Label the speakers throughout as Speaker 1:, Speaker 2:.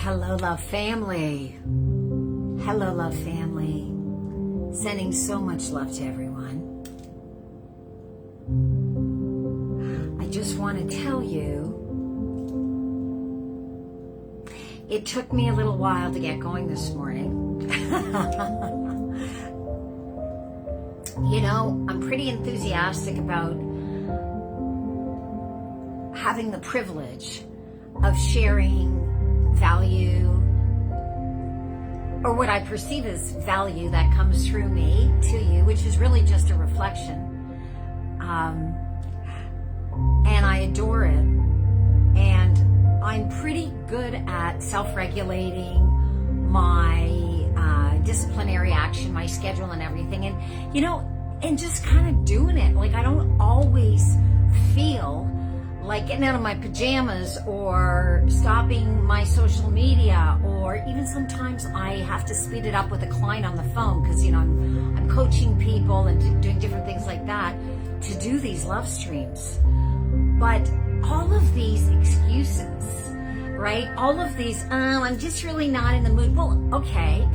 Speaker 1: Hello, love family. Hello, love family. Sending so much love to everyone. I just want to tell you, it took me a little while to get going this morning. You know, I'm pretty enthusiastic about having the privilege of sharing value, or what I perceive as value that comes through me to you, which is really just a reflection. And I adore it. And I'm pretty good at self-regulating my disciplinary action, my schedule and everything. And, you know, and just kind of doing it. Like, I don't always feel like getting out of my pajamas or stopping my social media, or even sometimes I have to speed it up with a client on the phone because, you know, I'm coaching people and doing different things like that to do these love streams. But all of these excuses, right? All of these, I'm just really not in the mood. Well, okay.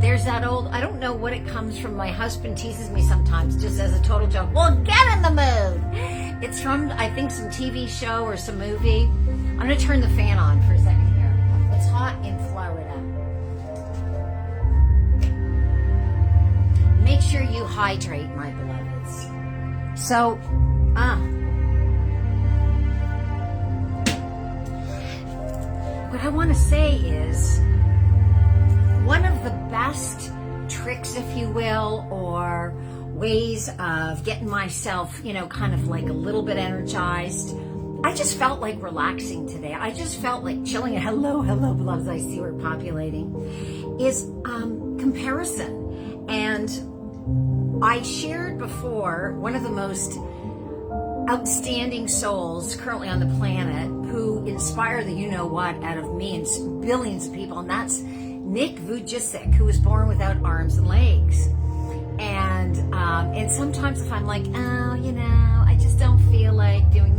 Speaker 1: There's that old, I don't know what it comes from. My husband teases me sometimes just as a total joke. Well, get in the mood. It's from, I think, some TV show or some movie. I'm going to turn the fan on for a second here. It's hot in Florida. Make sure you hydrate, my beloveds. So, what I want to say is, one of the best tricks, if you will, or ways of getting myself, you know, kind of like a little bit energized. I just felt like relaxing today. I just felt like chilling. Hello, beloveds. I see we're populating. Is comparison. And I shared before one of the most outstanding souls currently on the planet who inspire the you-know-what out of me and billions of people, and that's Nick Vujicic, who was born without arms and legs. And sometimes if I'm like, oh, you know, I just don't feel like doing,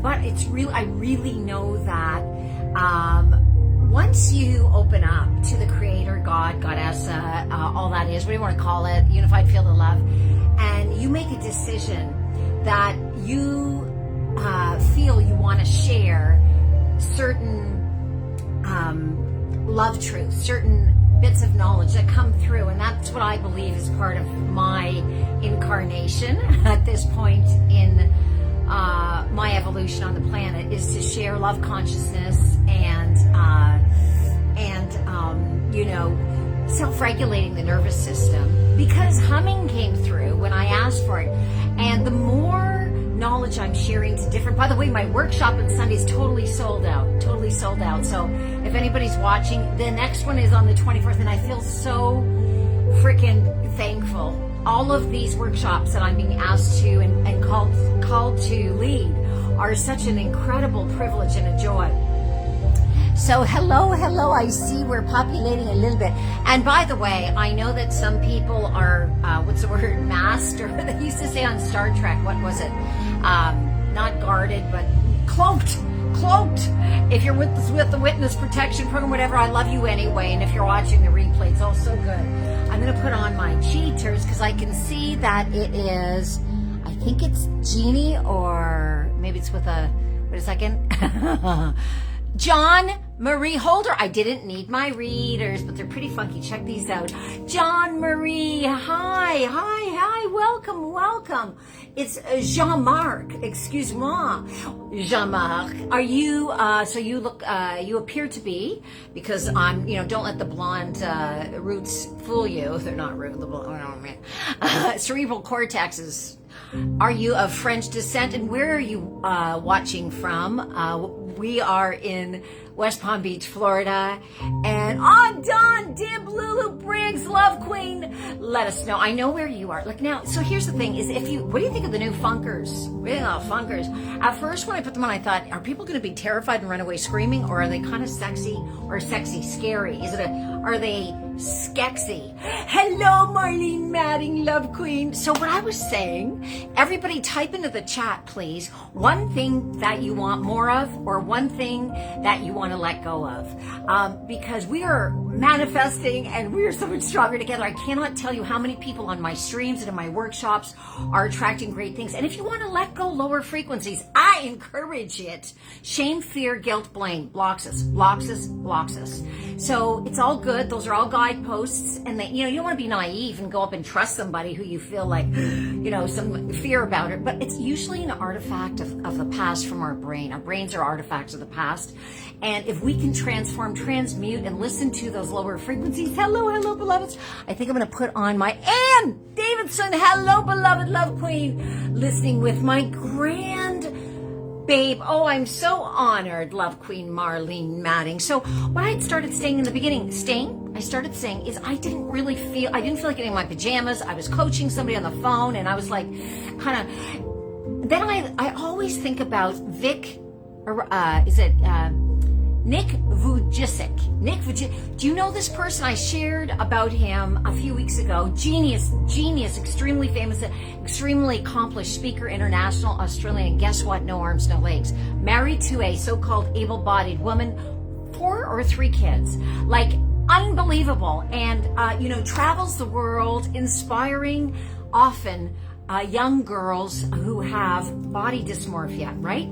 Speaker 1: but it's real. I really know that once you open up to the Creator, God, Goddessa, all that is, what do you want to call it, unified field of love, and you make a decision that you feel you want to share certain love truths, certain bits of knowledge that come through, and that's what I believe is part of my incarnation at this point in my evolution on the planet, is to share love consciousness and you know, self-regulating the nervous system, because humming came through when I asked for it. And the more knowledge I'm sharing to different, by the way, my workshop on Sunday is totally sold out. So if anybody's watching, the next one is on the 24th, and I feel so freaking thankful. All of these workshops that I'm being asked to and called to lead are such an incredible privilege and a joy. So hello, I see we're populating a little bit. And by the way, I know that some people are, masked, or they used to say on Star Trek, what was it? Not guarded, but cloaked. If you're with the witness protection program, whatever, I love you anyway. And if you're watching the replay, it's all so good. I'm going to put on my cheaters because I can see that it is, I think it's Jeannie, or maybe it's with a, wait a second. John Marie Holder. I didn't need my readers, but they're pretty funky. Check these out. John Marie, hi, welcome. It's Jean-Marc, excuse-moi. Jean-Marc, are you, so you look, you appear to be, because I'm, you know, don't let the blonde roots fool you. They're not root, cerebral cortexes. Are you of French descent, and where are you watching from? We are in West Palm Beach, Florida. And Don Dib Lulu Briggs, Love Queen, let us know. I know where you are. Like, now, so here's the thing, is what do you think of the new Funkers? Yeah, Funkers. At first, when I put them on, I thought, are people going to be terrified and run away screaming, or are they kind of sexy, or sexy scary? Are they skexy? Hello, Marlene Madding, Love Queen. So what I was saying, everybody type into the chat, please, one thing that you want more of, or one thing that you want to let go of, because we are manifesting and we are so much stronger together. I cannot tell you how many people on my streams and in my workshops are attracting great things. And if you want to let go lower frequencies, I encourage it. Shame, fear, guilt, blame blocks us, blocks us, blocks us. So it's all good. Those are all guideposts. And they, you don't want to be naive and go up and trust somebody who you feel like, some fear about it. But it's usually an artifact of the past from our brain. Our brains are artifacts of the past. And if we can transform, transmute, and listen to those lower frequencies, hello, beloveds. I think I'm going to put on my Ann Davidson, hello, beloved love queen, listening with my grand babe. Oh, I'm so honored, love queen Marlene Matting. So what I had started saying in the beginning, I started saying is I didn't feel like getting in my pajamas. I was coaching somebody on the phone and I was like, then I always think about Nick Vujicic. Do you know this person? I shared about him a few weeks ago. Genius, extremely famous, extremely accomplished speaker, international, Australian, and guess what? No arms, no legs. Married to a so-called able-bodied woman, 4 or 3 kids. Like, unbelievable. And, travels the world, inspiring often young girls who have body dysmorphia, right?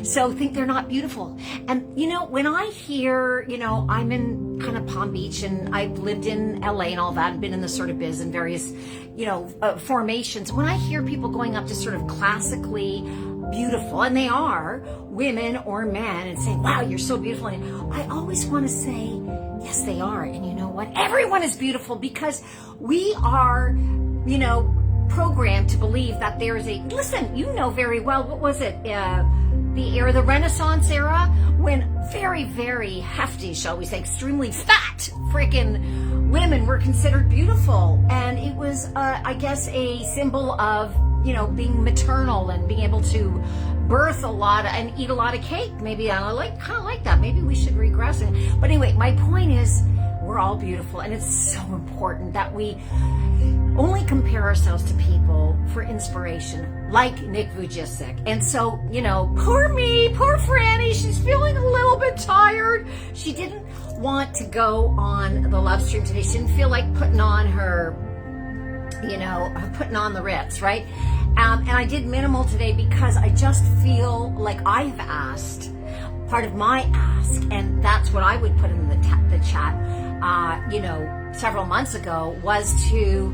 Speaker 1: So think they're not beautiful. And, when I hear, I'm in kind of Palm Beach and I've lived in LA and all that and been in the sort of biz and various, formations. When I hear people going up to sort of classically beautiful, and they are women or men, and saying, wow, you're so beautiful. And I always want to say, yes, they are. And you know what? Everyone is beautiful because we are, programmed to believe that there's listen, very well, what was it? The Renaissance era, when very, very hefty, shall we say, extremely fat freaking women were considered beautiful. And it was, I guess, a symbol of, being maternal and being able to birth a lot and eat a lot of cake. Maybe I kind of like that. Maybe we should regress it. But anyway, my point is we're all beautiful. And it's so important that we only compare ourselves to people for inspiration, like Nick Vujicic. And so, poor me, poor Franny, she's feeling a little bit tired. She didn't want to go on the love stream today. She didn't feel like putting on her, putting on the Ritz, right? And I did minimal today because I just feel like I've asked, part of my ask, and that's what I would put in the chat, several months ago, was to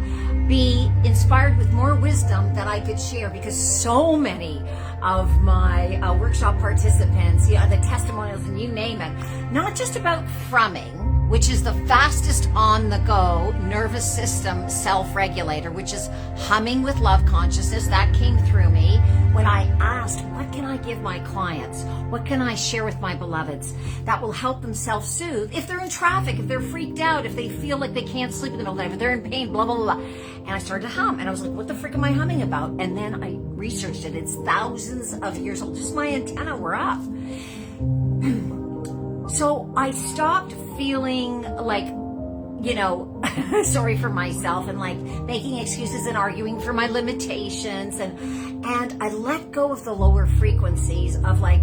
Speaker 1: be inspired with more wisdom that I could share, because so many of my workshop participants, the testimonials and you name it, not just about frumming, which is the fastest on the go nervous system self-regulator, which is humming with love consciousness. That came through me when I asked, what can I give my clients? What can I share with my beloveds that will help them self-soothe? If they're in traffic, if they're freaked out, if they feel like they can't sleep in the middle of the night, if they're in pain, blah, blah, blah. And I started to hum and I was like, what the frick am I humming about? And then I researched it. It's thousands of years old. Just my antenna were up. So I stopped feeling like, sorry for myself and like making excuses and arguing for my limitations. And I let go of the lower frequencies of like,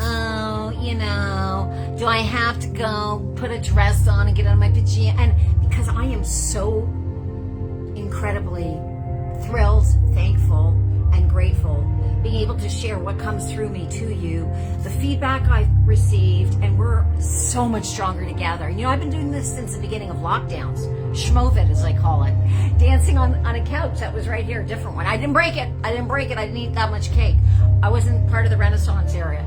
Speaker 1: oh, do I have to go put a dress on and get out of my pajamas? And because I am so incredibly thrilled, thankful, and grateful being able to share what comes through me to you, the feedback I've received, and we're so much stronger together. I've been doing this since the beginning of lockdowns, schmovit as I call it, dancing on a couch that was right here, a different one. I didn't break it. I didn't eat that much cake. I wasn't part of the Renaissance area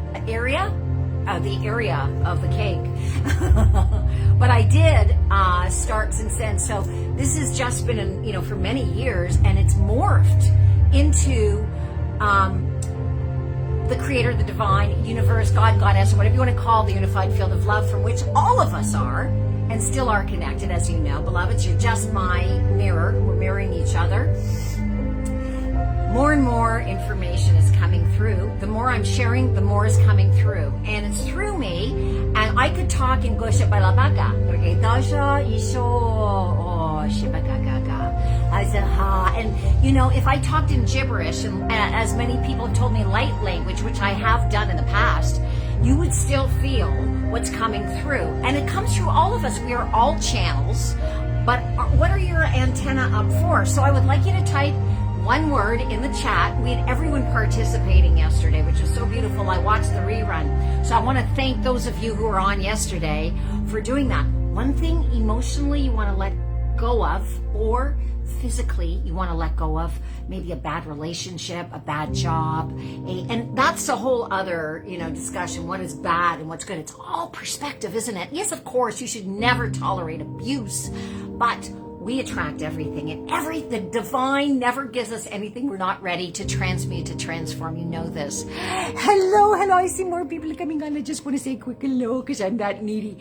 Speaker 1: the area of the cake. But I did start since then. So this has just been, for many years, and it's morphed into the creator, the divine, universe, God, goddess, or whatever you want to call the unified field of love from which all of us are and still are connected, as you know. Beloveds, you're just my mirror. We're mirroring each other. More and more information is coming through. The more I'm sharing, the more is coming through. And it's through me. And I could talk in Gosha Balabaga. Okay, Dasha Isho Shibagagaga. I said, ha. And, if I talked in gibberish, and as many people have told me light language, which I have done in the past, you would still feel what's coming through. And it comes through all of us. We are all channels, but what are your antenna up for? So I would like you to type one word in the chat. We had everyone participating yesterday, which was so beautiful. I watched the rerun. So I want to thank those of you who were on yesterday for doing that. One thing emotionally you want to let go of, or physically you want to let go of, maybe a bad relationship, a bad job, and that's a whole other, discussion. What is bad and what's good? It's all perspective, isn't it? Yes, of course, you should never tolerate abuse, but we attract everything, and the divine never gives us anything we're not ready to transmute, to transform. You know this. Hello, I see more people coming on. I just want to say a quick hello because I'm that needy.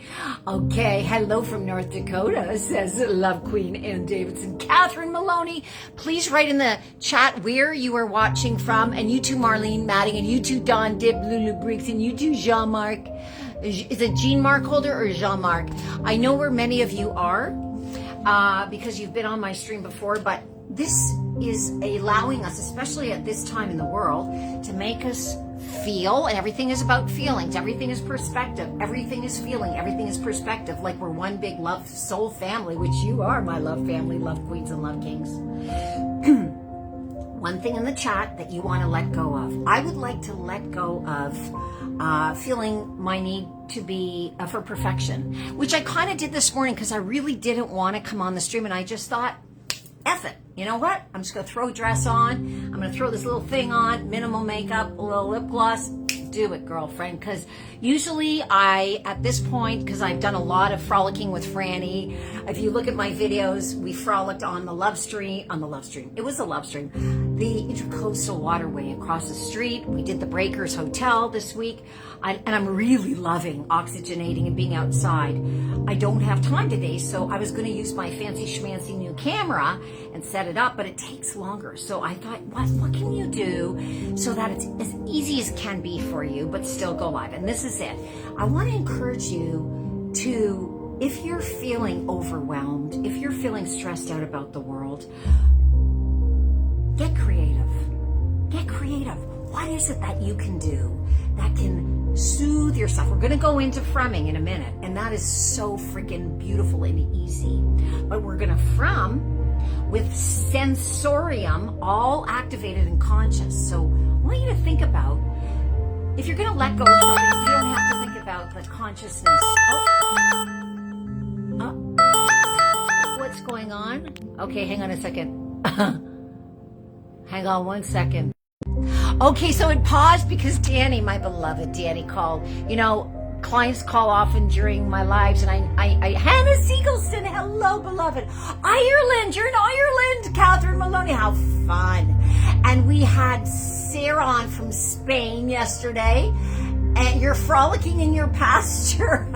Speaker 1: Okay, hello from North Dakota, says Love Queen Ann Davidson. Catherine Maloney, please write in the chat where you are watching from, and you too, Marlene Madding, and you too, Don Dib, Lulu Briggs, and you too, Jean-Marc. Is it Jean-Marc Holder or Jean-Marc? I know where many of you are, because you've been on my stream before, but this is allowing us, especially at this time in the world, to make us feel, and everything is about feelings, everything is perspective, everything is feeling, everything is perspective, like we're one big love soul family, which you are, my love family, love queens and love kings. One thing in the chat that you want to let go of. I would like to let go of feeling my need to be for perfection, which I kind of did this morning because I really didn't want to come on the stream, and I just thought, F it. You know what? I'm just going to throw a dress on. I'm going to throw this little thing on, minimal makeup, a little lip gloss. Do it, girlfriend. Because usually at this point, because I've done a lot of frolicking with Franny, if you look at my videos, we frolicked on the love stream. It was a love stream. The Intercoastal Waterway across the street. We did the Breakers Hotel this week. And I'm really loving oxygenating and being outside. I don't have time today, so I was going to use my fancy schmancy new camera and set it up, but it takes longer. So I thought, what can you do so that it's as easy as can be for you, but still go live? And this is it. I want to encourage you to, if you're feeling overwhelmed, if you're feeling stressed out about the world, get creative. Get creative. What is it that you can do that can soothe yourself? We're going to go into frumming in a minute, and that is so freaking beautiful and easy. But we're going to frum with sensorium all activated and conscious. So I want you to think about, if you're going to let go of something, you don't have to think about the consciousness. What's going on? Okay, hang on a second. Hang on one second. Okay, so it paused because Danny, my beloved Danny, called. Clients call often during my lives, and I Hannah Siegelson, hello, beloved. Ireland, you're in Ireland. Catherine Maloney, how fun. And we had Sarah on from Spain yesterday, and you're frolicking in your pasture.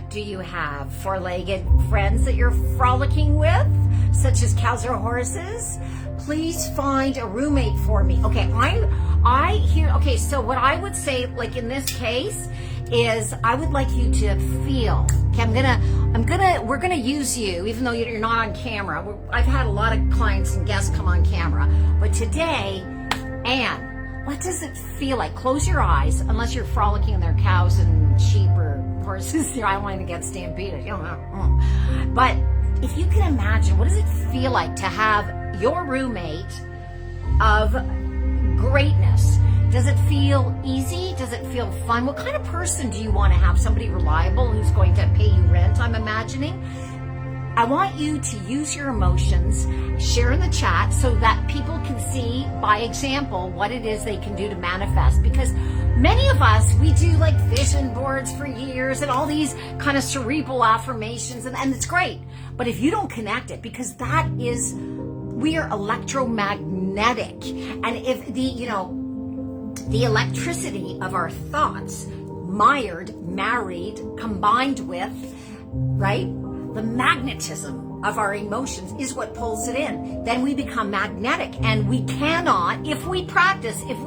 Speaker 1: Do you have four-legged friends that you're frolicking with, such as cows or horses? Please find a roommate for me. Okay, okay, so what I would say, like in this case, is I would like you to feel. Okay, we're gonna use you, even though you're not on camera. I've had a lot of clients and guests come on camera, but today, Anne, what does it feel like? Close your eyes, unless you're frolicking in their cows and sheep or horses. I don't want to get stampeded. But if you can imagine, what does it feel like to have your roommate of greatness? Does it feel easy? Does it feel fun? What kind of person do you want to have? Somebody reliable who's going to pay you rent, I'm imagining. I want you to use your emotions, share in the chat so that people can see by example what it is they can do to manifest. Because many of us, we do like vision boards for years and all these kind of cerebral affirmations, and it's great. But if you don't connect it, because we are electromagnetic, and if the electricity of our thoughts married, combined with, right, the magnetism of our emotions is what pulls it in. Then we become magnetic, and we cannot, if we practice, you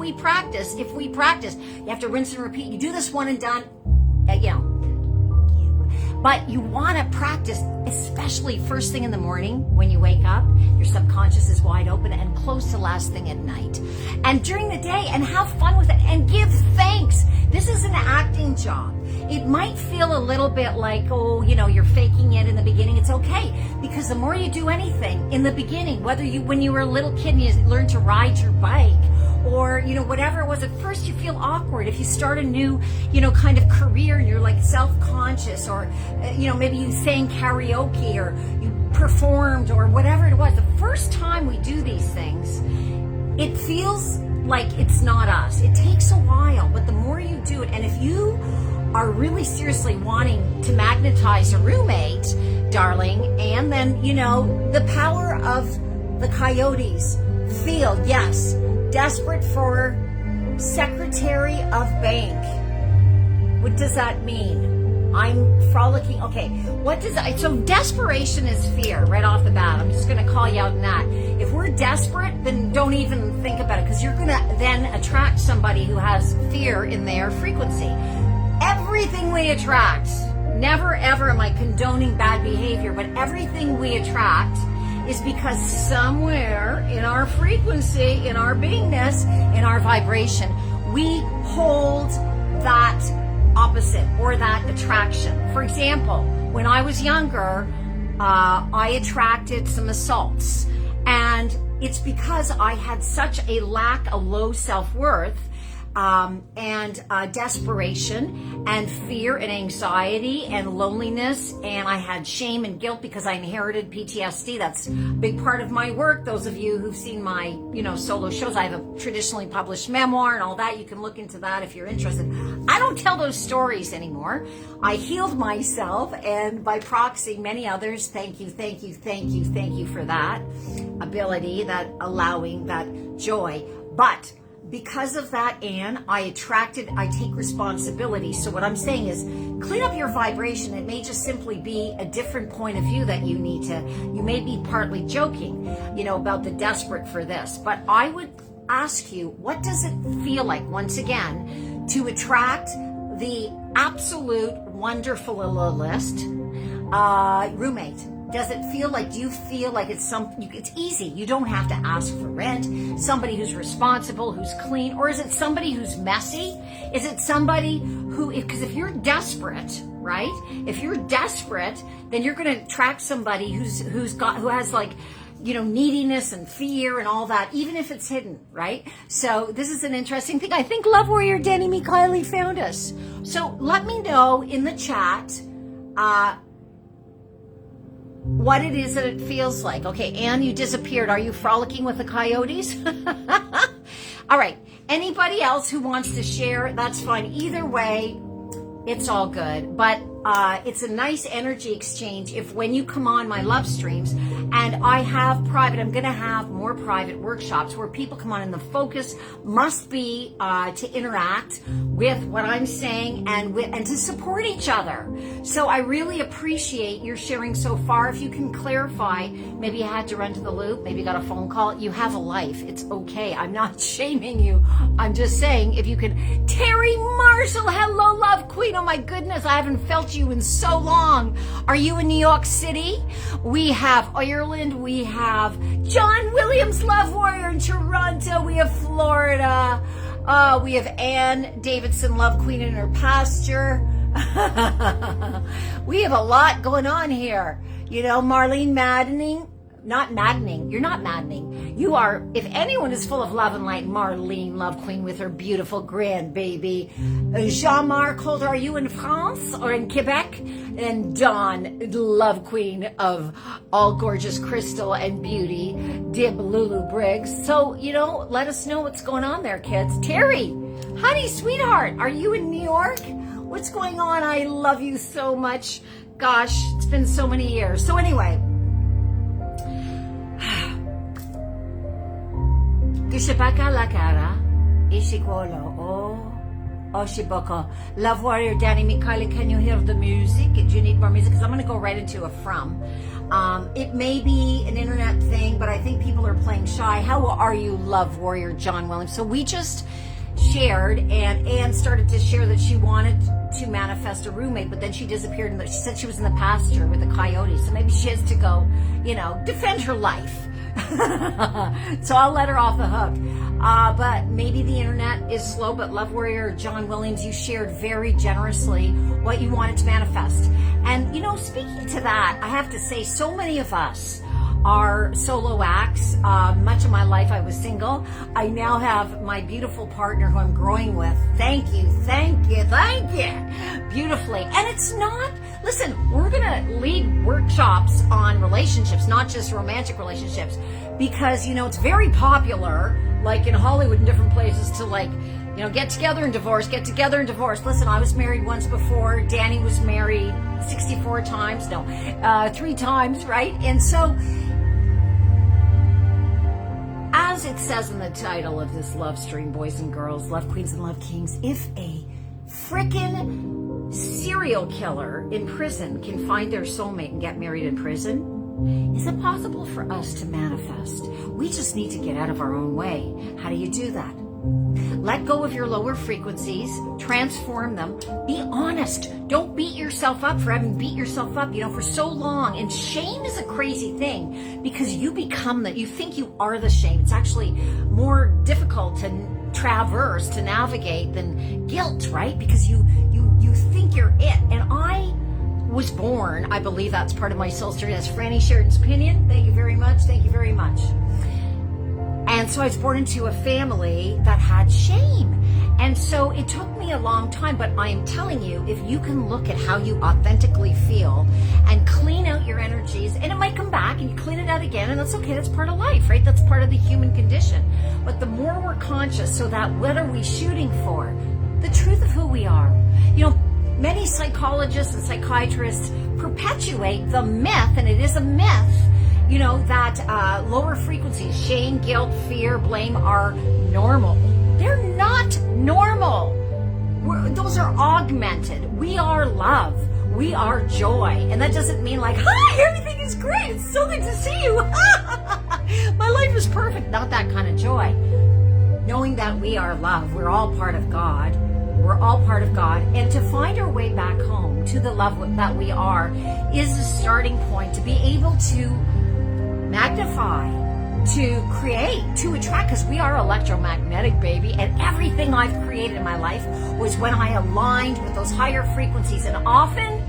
Speaker 1: have to rinse and repeat. You do this one and done, But you want to practice, especially first thing in the morning when you wake up, your subconscious is wide open, and close to last thing at night. And during the day, and have fun with it, and give thanks. This is an acting job. It might feel a little bit like, oh, you're faking it in the beginning. It's okay, because the more you do anything in the beginning, whether when you were a little kid and you learned to ride your bike, or whatever it was, at first you feel awkward. If you start a new kind of career and you're like self-conscious, or maybe you sang karaoke, or you performed, or whatever it was, the first time we do these things, it feels like it's not us. It takes a while, but the more you do it, and if you are really seriously wanting to magnetize a roommate, darling, and then the power of the coyotes, feel, yes, desperate for Secretary of Bank. What does that mean? I'm frolicking. Okay, what does that? So desperation is fear right off the bat. I'm just going to call you out on that. If we're desperate, then don't even think about it, because you're going to then attract somebody who has fear in their frequency. Everything we attract, never ever am I condoning bad behavior, but everything we attract is because somewhere in our frequency, in our beingness, in our vibration, we hold that opposite or that attraction. For example, when I was younger, I attracted some assaults, and it's because I had such a low self-worth, and desperation and fear and anxiety and loneliness, and I had shame and guilt because I inherited PTSD. That's a big part of my work. Those of you who've seen my solo shows, I have a traditionally published memoir and all that. You can look into that if you're interested. I don't tell those stories anymore. I healed myself, and by proxy many others. Thank you for that ability, that allowing, that joy. But because of that, Anne, I take responsibility. So what I'm saying is, clean up your vibration. It may just simply be a different point of view that you may be partly joking, about the desperate for this. But I would ask you, what does it feel like, once again, to attract the absolute wonderful list roommate? Does it feel like, do you feel like it's easy? You don't have to ask for rent. Somebody who's responsible, who's clean, or is it somebody who's messy? Is it somebody because if you're desperate, right? If you're desperate, then you're going to attract somebody who has neediness and fear and all that, even if it's hidden, right? So this is an interesting thing. I think Love Warrior Danny Mikhaili found us. So let me know in the chat, what it is that it feels like. Okay, Anne, you disappeared. Are you frolicking with the coyotes? All right. Anybody else who wants to share, that's fine. Either way, it's all good. But it's a nice energy exchange if when you come on my love streams, and I'm going to have more private workshops where people come on, and the focus must be to interact with what I'm saying and to support each other. So I really appreciate your sharing so far. If you can clarify, maybe you had to run to the loop, maybe you got a phone call. You have a life. It's okay. I'm not shaming you. I'm just saying, if you can. Terry Marshall, hello, love queen. Oh my goodness, I haven't felt you in so long. Are you in New York City? We have Ireland. We have John Williams, love warrior in Toronto. We have Florida. We have Ann Davidson, love queen in her pasture. We have a lot going on here. Marlene maddening. Not maddening. You're not maddening. You are, if anyone is full of love and light, Marlene, love queen with her beautiful grandbaby. Jean-Marc Holder, are you in France or in Quebec? And Dawn, love queen of all gorgeous crystal and beauty, Dib Lulu Briggs. So, let us know what's going on there, kids. Terry, honey, sweetheart, are you in New York? What's going on? I love you so much. Gosh, it's been so many years. So anyway, Kishapaka la cara, Ishikolo, Oshiboko. Love Warrior Danny Mikhaili, can you hear the music? Do you need more music? Because I'm going to go right into a from. It may be an internet thing, but I think people are playing shy. How are you, Love Warrior John Williams? So we just shared, and Anne started to share that she wanted to manifest a roommate, but then she disappeared, and she said she was in the pasture with the coyotes, so maybe she has to go, defend her life. So I'll let her off the hook. But maybe the internet is slow, but Love Warrior John Williams, you shared very generously what you wanted to manifest. And, speaking to that, I have to say, so many of us are solo acts. Much of my life I was single. I now have my beautiful partner who I'm growing with. Thank you. Beautifully. And it's not, listen, we're going to lead workshops on relationships, not just romantic relationships, because, it's very popular, like in Hollywood and different places, to get together and divorce. Listen, I was married once before. Danny was married 64 times. No, 3 times, right? And so, as it says in the title of this love stream, boys and girls, love queens and love kings, if a frickin' serial killer in prison can find their soulmate and get married in prison, is it possible for us to manifest? We just need to get out of our own way. How do you do that? Let go of your lower frequencies, transform them, be honest. Don't beat yourself up for having beat yourself up, for so long. And shame is a crazy thing because you think you are the shame. It's actually more difficult to traverse, to navigate than guilt, right? Because you think you're it. And I was born, I believe that's part of my soul story. That's Franny Sheridan's opinion. Thank you very much. And so I was born into a family that had shame. And so it took me a long time, but I am telling you, if you can look at how you authentically feel and clean out your energies, and it might come back and you clean it out again, and that's okay, that's part of life, right? That's part of the human condition. But the more we're conscious, so that what are we shooting for? The truth of who we are. Many psychologists and psychiatrists perpetuate the myth, and it is a myth, that lower frequencies, shame, guilt, fear, blame are normal. They're not normal. Those are augmented. We are love. We are joy. And that doesn't mean hi, everything is great. It's so good to see you. My life is perfect. Not that kind of joy. Knowing that we are love. We're all part of God. And to find our way back home to the love that we are is the starting point to be able to magnify, to create, to attract, because we are electromagnetic, baby. And everything I've created in my life was when I aligned with those higher frequencies. And often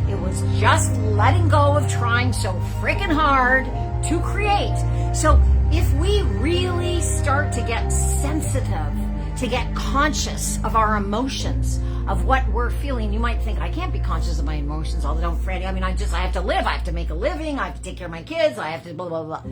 Speaker 1: it was just letting go of trying so freaking hard to create. So if we really start to get sensitive, to get conscious of our emotions, of what we're feeling. You might think, I can't be conscious of my emotions all the time, Franny. I have to live. I have to make a living. I have to take care of my kids. I have to blah, blah, blah.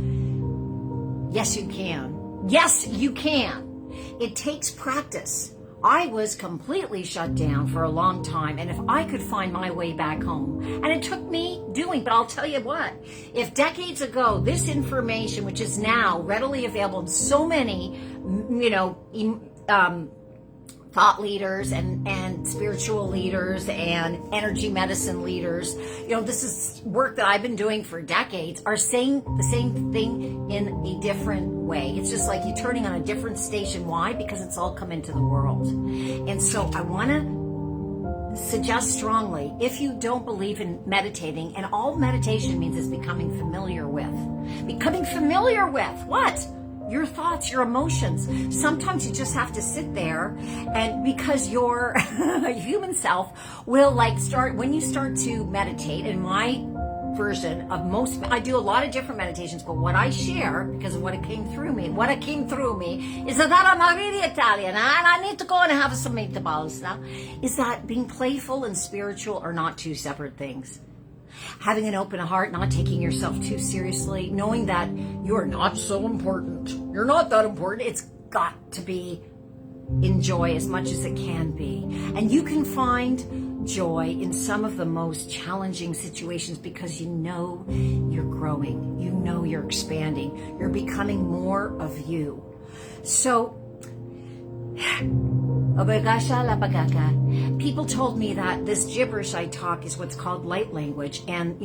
Speaker 1: Yes, you can. Yes, you can. It takes practice. I was completely shut down for a long time, and if I could find my way back home, and it took me doing, but I'll tell you what, if decades ago, this information, which is now readily available in so many, thought leaders and spiritual leaders and energy medicine leaders, this is work that I've been doing for decades, are saying the same thing in a different way. It's just like you turning on a different station. Why? Because it's all come into the world. And so I want to suggest strongly, if you don't believe in meditating, and all meditation means is becoming familiar with what? Your thoughts, your emotions. Sometimes you just have to sit there, and because your human self will start, when you start to meditate, in my version of I do a lot of different meditations, but what I share, because of what came through me is that I'm not really Italian, and I need to go and have some meatballs now, is that being playful and spiritual are not two separate things. Having an open heart, not taking yourself too seriously, knowing that you're not so important. You're not that important. It's got to be in joy as much as it can be. And you can find joy in some of the most challenging situations because you're growing. You're expanding. You're becoming more of you. So, people told me that this gibberish I talk is what's called light language, and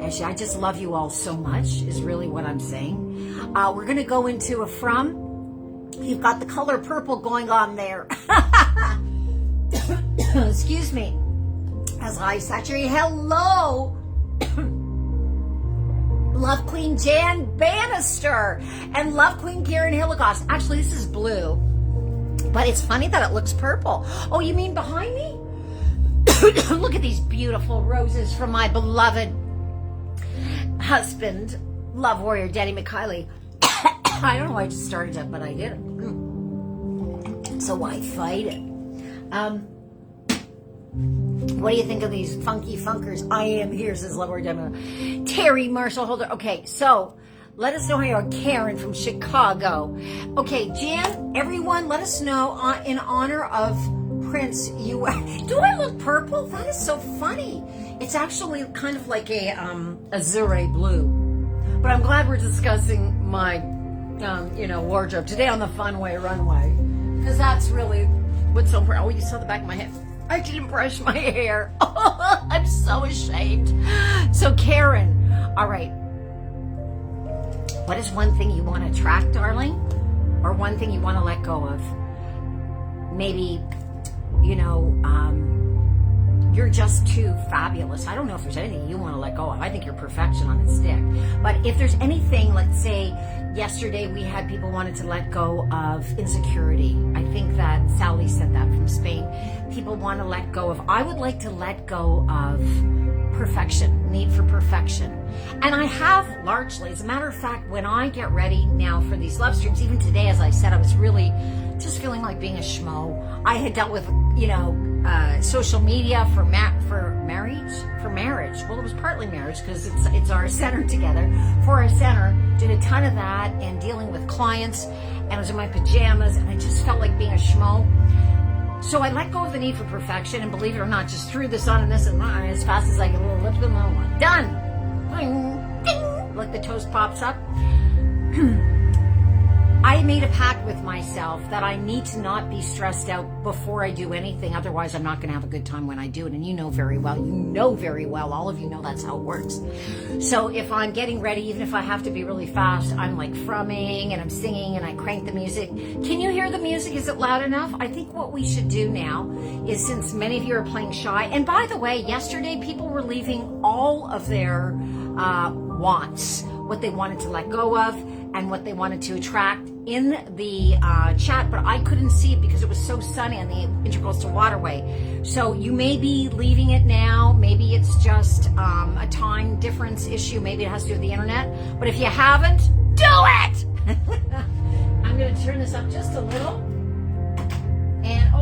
Speaker 1: Actually, I just love you all so much is really what I'm saying. We're going to go into a from. You've got the color purple going on there. Excuse me. As I saturate, hello. Love Queen Jan Bannister and Love Queen Karen Hilligoss. Actually, this is blue, but it's funny that it looks purple. Oh, you mean behind me? Look at these beautiful roses from my beloved husband, Love Warrior Danny McKiley. I don't know why I just started it, but I did it. So why fight it? What do you think of these funky funkers? I am here, says Love Warrior Danny. Terry Marshall Holder. Okay, so let us know how you are. Karen from Chicago. Okay, Jan, everyone, let us know in honor of Prince. Do I look purple? That is so funny. It's actually kind of like a azure blue. But I'm glad we're discussing my, wardrobe today on the Funway Runway, because that's really what's so important. Oh, you saw the back of my head. I didn't brush my hair. I'm so ashamed. So Karen, all right. What is one thing you want to attract, darling? Or one thing you want to let go of? Maybe, you're just too fabulous. I don't know if there's anything you want to let go of. I think you're perfection on its stick. But if there's anything, let's say yesterday we had people wanted to let go of insecurity. I think that Sally said that from Spain. People want to let go of, I would like to let go of perfection, need for perfection. And I have largely, as a matter of fact, when I get ready now for these love streams, even today, as I said, I was really just feeling like being a schmo. I had dealt with, social media for marriage. Well, it was partly marriage because it's our center together. For our center, did a ton of that and dealing with clients, and I was in my pajamas, and I just felt like being a schmo. So I let go of the need for perfection, and believe it or not, just threw this on and this and that, as fast as I get a little lip to the moment. Done. Ding, ding, like the toast pops up. I made a pact with myself that I need to not be stressed out before I do anything. Otherwise, I'm not going to have a good time when I do it. And you know very well, all of you know that's how it works. So if I'm getting ready, even if I have to be really fast, I'm like frumming and I'm singing and I crank the music. Can you hear the music? Is it loud enough? I think what we should do now is, since many of you are playing shy, and by the way, yesterday people were leaving all of their wants, what they wanted to let go of and what they wanted to attract in the chat, but I couldn't see it because it was so sunny on the Intercoastal Waterway. So you may be leaving it now. Maybe it's just a time difference issue. Maybe it has to do with the internet. But if you haven't, do it! I'm going to turn this up just a little. And,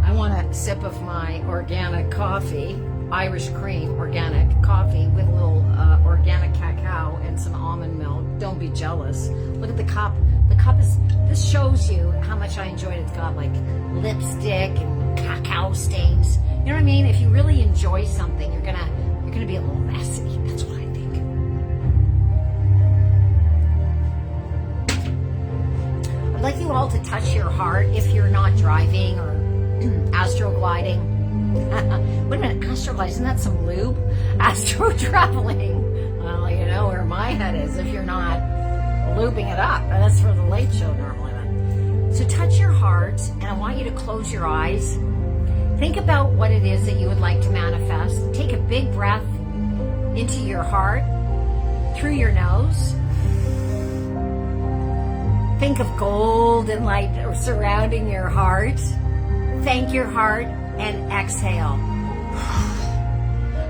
Speaker 1: I want a sip of my organic coffee, Irish cream, organic coffee with a little organic cacao and some almond milk. Don't be jealous. Look at the cup. The cup this shows you how much I enjoyed it. It's got like lipstick and cacao stains. You know what I mean? If you really enjoy something, you're gonna be a little messy. That's what I think. I'd like you all to touch your heart if you're not driving or astro gliding. Wait a minute, astro gliding, isn't that some lube? Astro traveling. Well, you know where my head is if you're not lubing it up. And that's for the late show normally. So touch your heart, and I want you to close your eyes. Think about what it is that you would like to manifest. Take a big breath into your heart, through your nose. Think of golden light surrounding your heart. Thank your heart and exhale.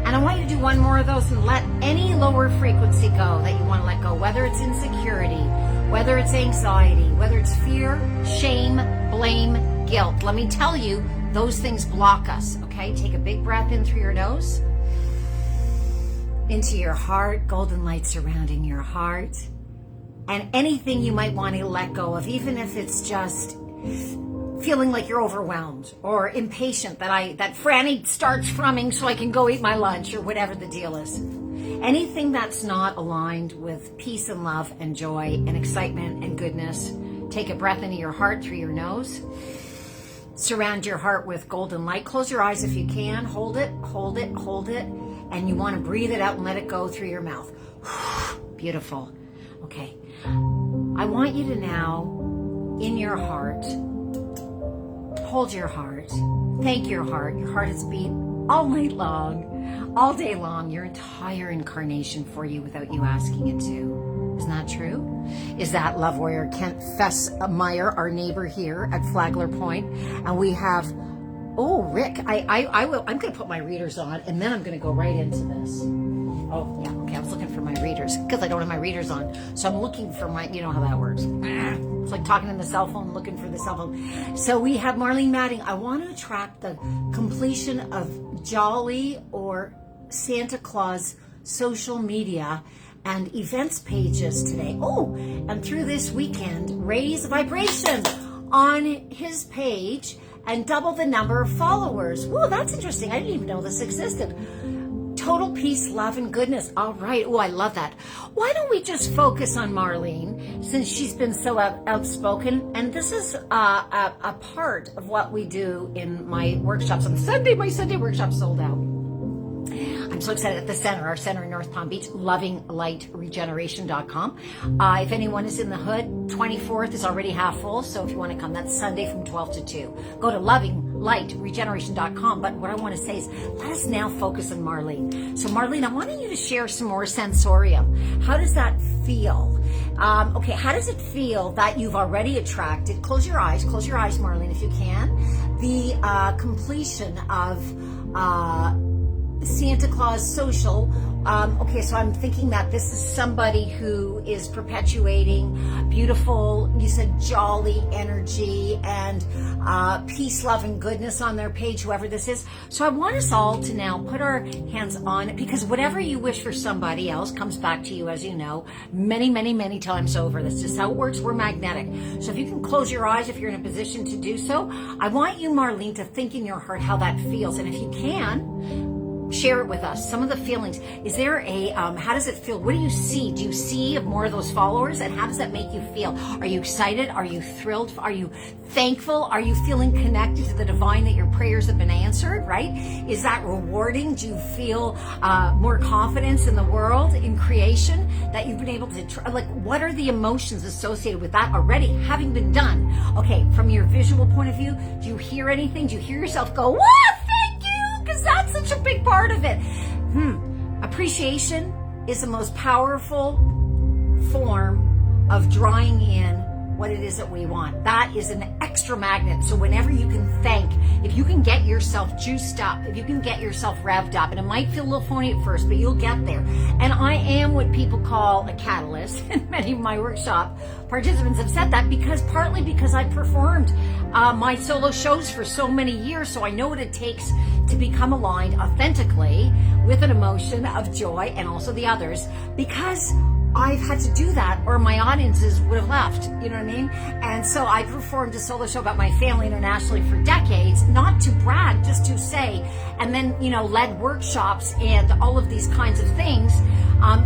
Speaker 1: And I want you to do one more of those and let any lower frequency go that you want to let go, whether it's insecurity, whether it's anxiety, whether it's fear, shame, blame, guilt. Let me tell you, those things block us, okay? Take a big breath in through your nose, into your heart, golden light surrounding your heart, and anything you might want to let go of, even if it's just feeling like you're overwhelmed or impatient that Franny starts frumming so I can go eat my lunch or whatever the deal is. Anything that's not aligned with peace and love and joy and excitement and goodness, take a breath into your heart through your nose. Surround your heart with golden light. Close your eyes if you can. Hold it, hold it, hold it. and you want to breathe it out and let it go through your mouth. Beautiful. Okay. I want you to now, in your heart, hold your heart. Thank your heart. Your heart has beat all night long, all day long, your entire incarnation for you without you asking it to. Isn't that true? Is that love warrior Kent Fessmeyer, our neighbor here at Flagler Point? And we have, oh, Rick, I'm going to put my readers on, and then I'm going to go right into this. Oh, yeah, okay, I was looking for my readers because I don't have my readers on. So I'm looking for my, you know how that works. It's like talking on the cell phone, looking for the cell phone. So we have Marlene Madding. I want to attract the completion of Jolly or Santa Claus social media and events pages today. Oh, and through this weekend, raise vibration on his page and double the number of followers. Whoa, that's interesting. I didn't even know this existed. Total peace, love, and goodness. All right. Oh, I love that. Why don't we just focus on Marlene, since she's been so outspoken? And this is a part of what we do in my workshops on Sunday. My Sunday workshop sold out. I'm so excited at the center, our center in North Palm Beach, lovinglightregeneration.com. If anyone is in the hood, 24th is already half full. So if you want to come, that's Sunday from 12 to 2. Go to lovinglightregeneration.com. But what I want to say is, let us now focus on Marlene. So Marlene, I wanted you to share some more sensorium. How does that feel? Okay, how does it feel that you've already attracted? Close your eyes, Marlene, if you can. The completion of Santa Claus social. Okay, so I'm thinking that this is somebody who is perpetuating beautiful, you said jolly energy and peace, love, and goodness on their page, whoever this is. So I want us all to now put our hands on it, because whatever you wish for somebody else comes back to you, as you know, many, many, many times over. That's just how it works. We're magnetic. So if you can close your eyes, if you're in a position to do so, I want you, Marlene, to think in your heart how that feels. And if you can, share it with us. Some of the feelings. Is there a, how does it feel? What do you see? Do you see more of those followers? And how does that make you feel? Are you excited? Are you thrilled? Are you thankful? Are you feeling connected to the divine that your prayers have been answered, right? Is that rewarding? Do you feel more confidence in the world, in creation, that you've been able to, like, what are the emotions associated with that already having been done? Okay, from your visual point of view, do you hear anything? Do you hear yourself go, what? Because that's such a big part of it. Appreciation is the most powerful form of drawing in what it is that we want. That is an extra magnet. So whenever you can thank, if you can get yourself juiced up, if you can get yourself revved up, and it might feel a little phony at first, but you'll get there. And I am what people call a catalyst. And many of my workshop participants have said that, partly because I performed my solo shows for so many years. So I know what it takes to become aligned authentically with an emotion of joy, and also the others, because I've had to do that or my audiences would have left, you know what I mean? And so I performed a solo show about my family internationally for decades, not to brag, just to say, and then, led workshops and all of these kinds of things.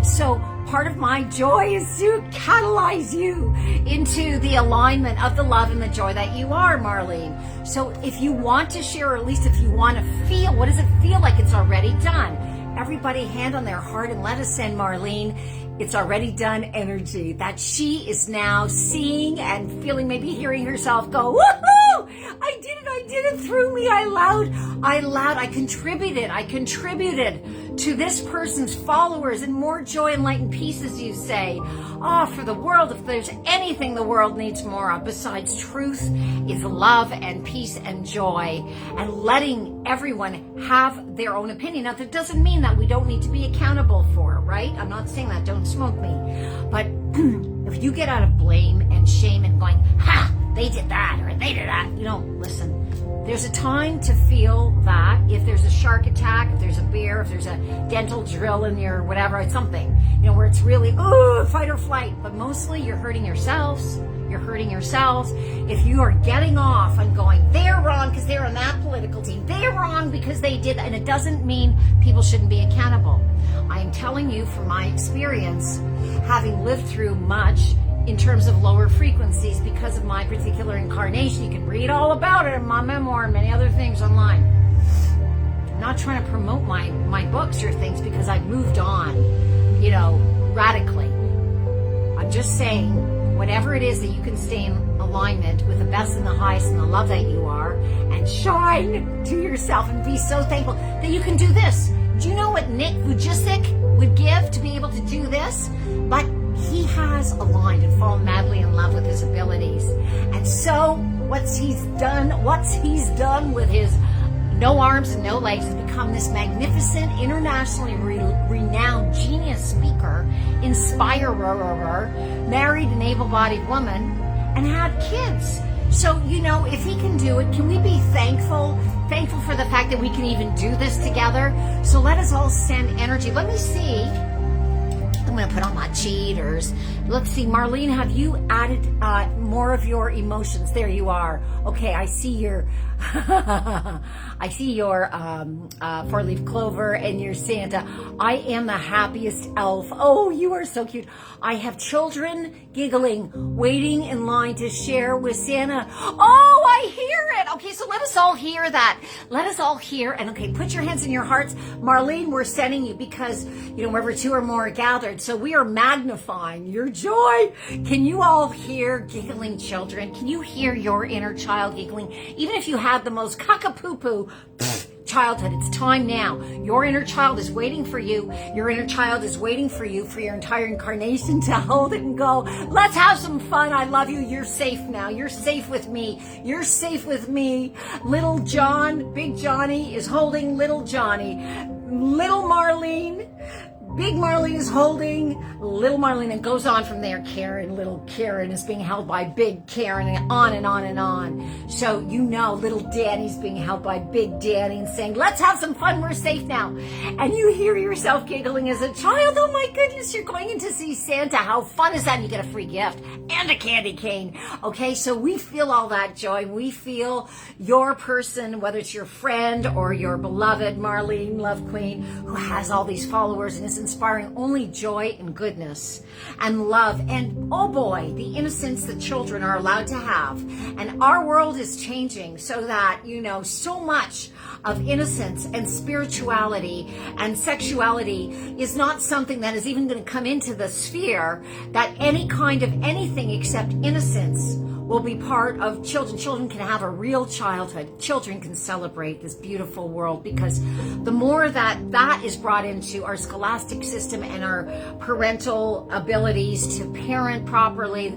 Speaker 1: So part of my joy is to catalyze you into the alignment of the love and the joy that you are, Marlene. So if you want to share, or at least if you want to feel, what does it feel like it's already done? Everybody hand on their heart and let us send Marlene it's already done energy that she is now seeing and feeling, maybe hearing herself go, woohoo! I did it through me. I contributed to this person's followers, and more joy and light and peace, as you say. Oh, for the world, if there's anything the world needs more of besides truth, is love and peace and joy, and letting everyone have their own opinion. Now, that doesn't mean that we don't need to be accountable for it, right? I'm not saying that, don't smoke me. But if you get out of blame and shame and going, ha, they did that or they did that, listen, there's a time to feel that. If there's a shark attack, if there's a bear, if there's a dental drill in your whatever, it's something, where it's really, fight or flight. But mostly you're hurting yourselves. If you are getting off and going, they're wrong because they're on that political team, they're wrong because they did that, and it doesn't mean people shouldn't be accountable. I am telling you from my experience, having lived through much in terms of lower frequencies because of my particular incarnation. You can read all about it in my memoir and many other things online. not trying to promote my books or things because I've moved on, radically. I'm just saying, whatever it is that you can stay in alignment with the best and the highest and the love that you are, and shine to yourself and be so thankful that you can do this. Do you know what Nick Vujicic would give to be able to do this? But he has aligned and fallen madly in love with his abilities. And so what's he's done with his no arms and no legs has become this magnificent, internationally renowned genius speaker, inspirer, married an able-bodied woman, and had kids. So, if he can do it, can we be thankful for the fact that we can even do this together? So let us all send energy. Let me see. I'm going to put on my cheaters. Let's see, Marlene, have you added more of your emotions? There you are. Okay, I see your four-leaf clover and your Santa. I am the happiest elf. Oh, you are so cute. I have children giggling, waiting in line to share with Santa. Oh, I hear it. Okay, so let us all hear that. Let us all hear. And okay, put your hands in your hearts. Marlene, we're sending you because, wherever two or more are gathered. So we are magnifying your joy. Can you all hear giggling children? Can you hear your inner child giggling? Even if you had the most cockapoo-poo childhood, it's time now. Your inner child is waiting for you. Your inner child is waiting for you for your entire incarnation to hold it and go, let's have some fun. I love you. You're safe now. You're safe with me. You're safe with me. Little John, Big Johnny is holding little Johnny. Little Marlene, Big Marlene is holding little Marlene, and goes on from there. Little Karen is being held by Big Karen, and on and on and on. So little Danny's being held by Big Danny and saying, let's have some fun, we're safe now. And you hear yourself giggling as a child. Oh my goodness, you're going in to see Santa. How fun is that? You get a free gift and a candy cane. Okay, so we feel all that joy. We feel your person, whether it's your friend or your beloved Marlene, Love Queen, who has all these followers and is inspiring only joy and goodness and love and, oh boy, the innocence that children are allowed to have. And our world is changing so that, so much of innocence and spirituality and sexuality is not something that is even going to come into the sphere, that any kind of anything except innocence will be part of children. Children can have a real childhood. Children can celebrate this beautiful world, because the more that is brought into our scholastic system and our parental abilities to parent properly,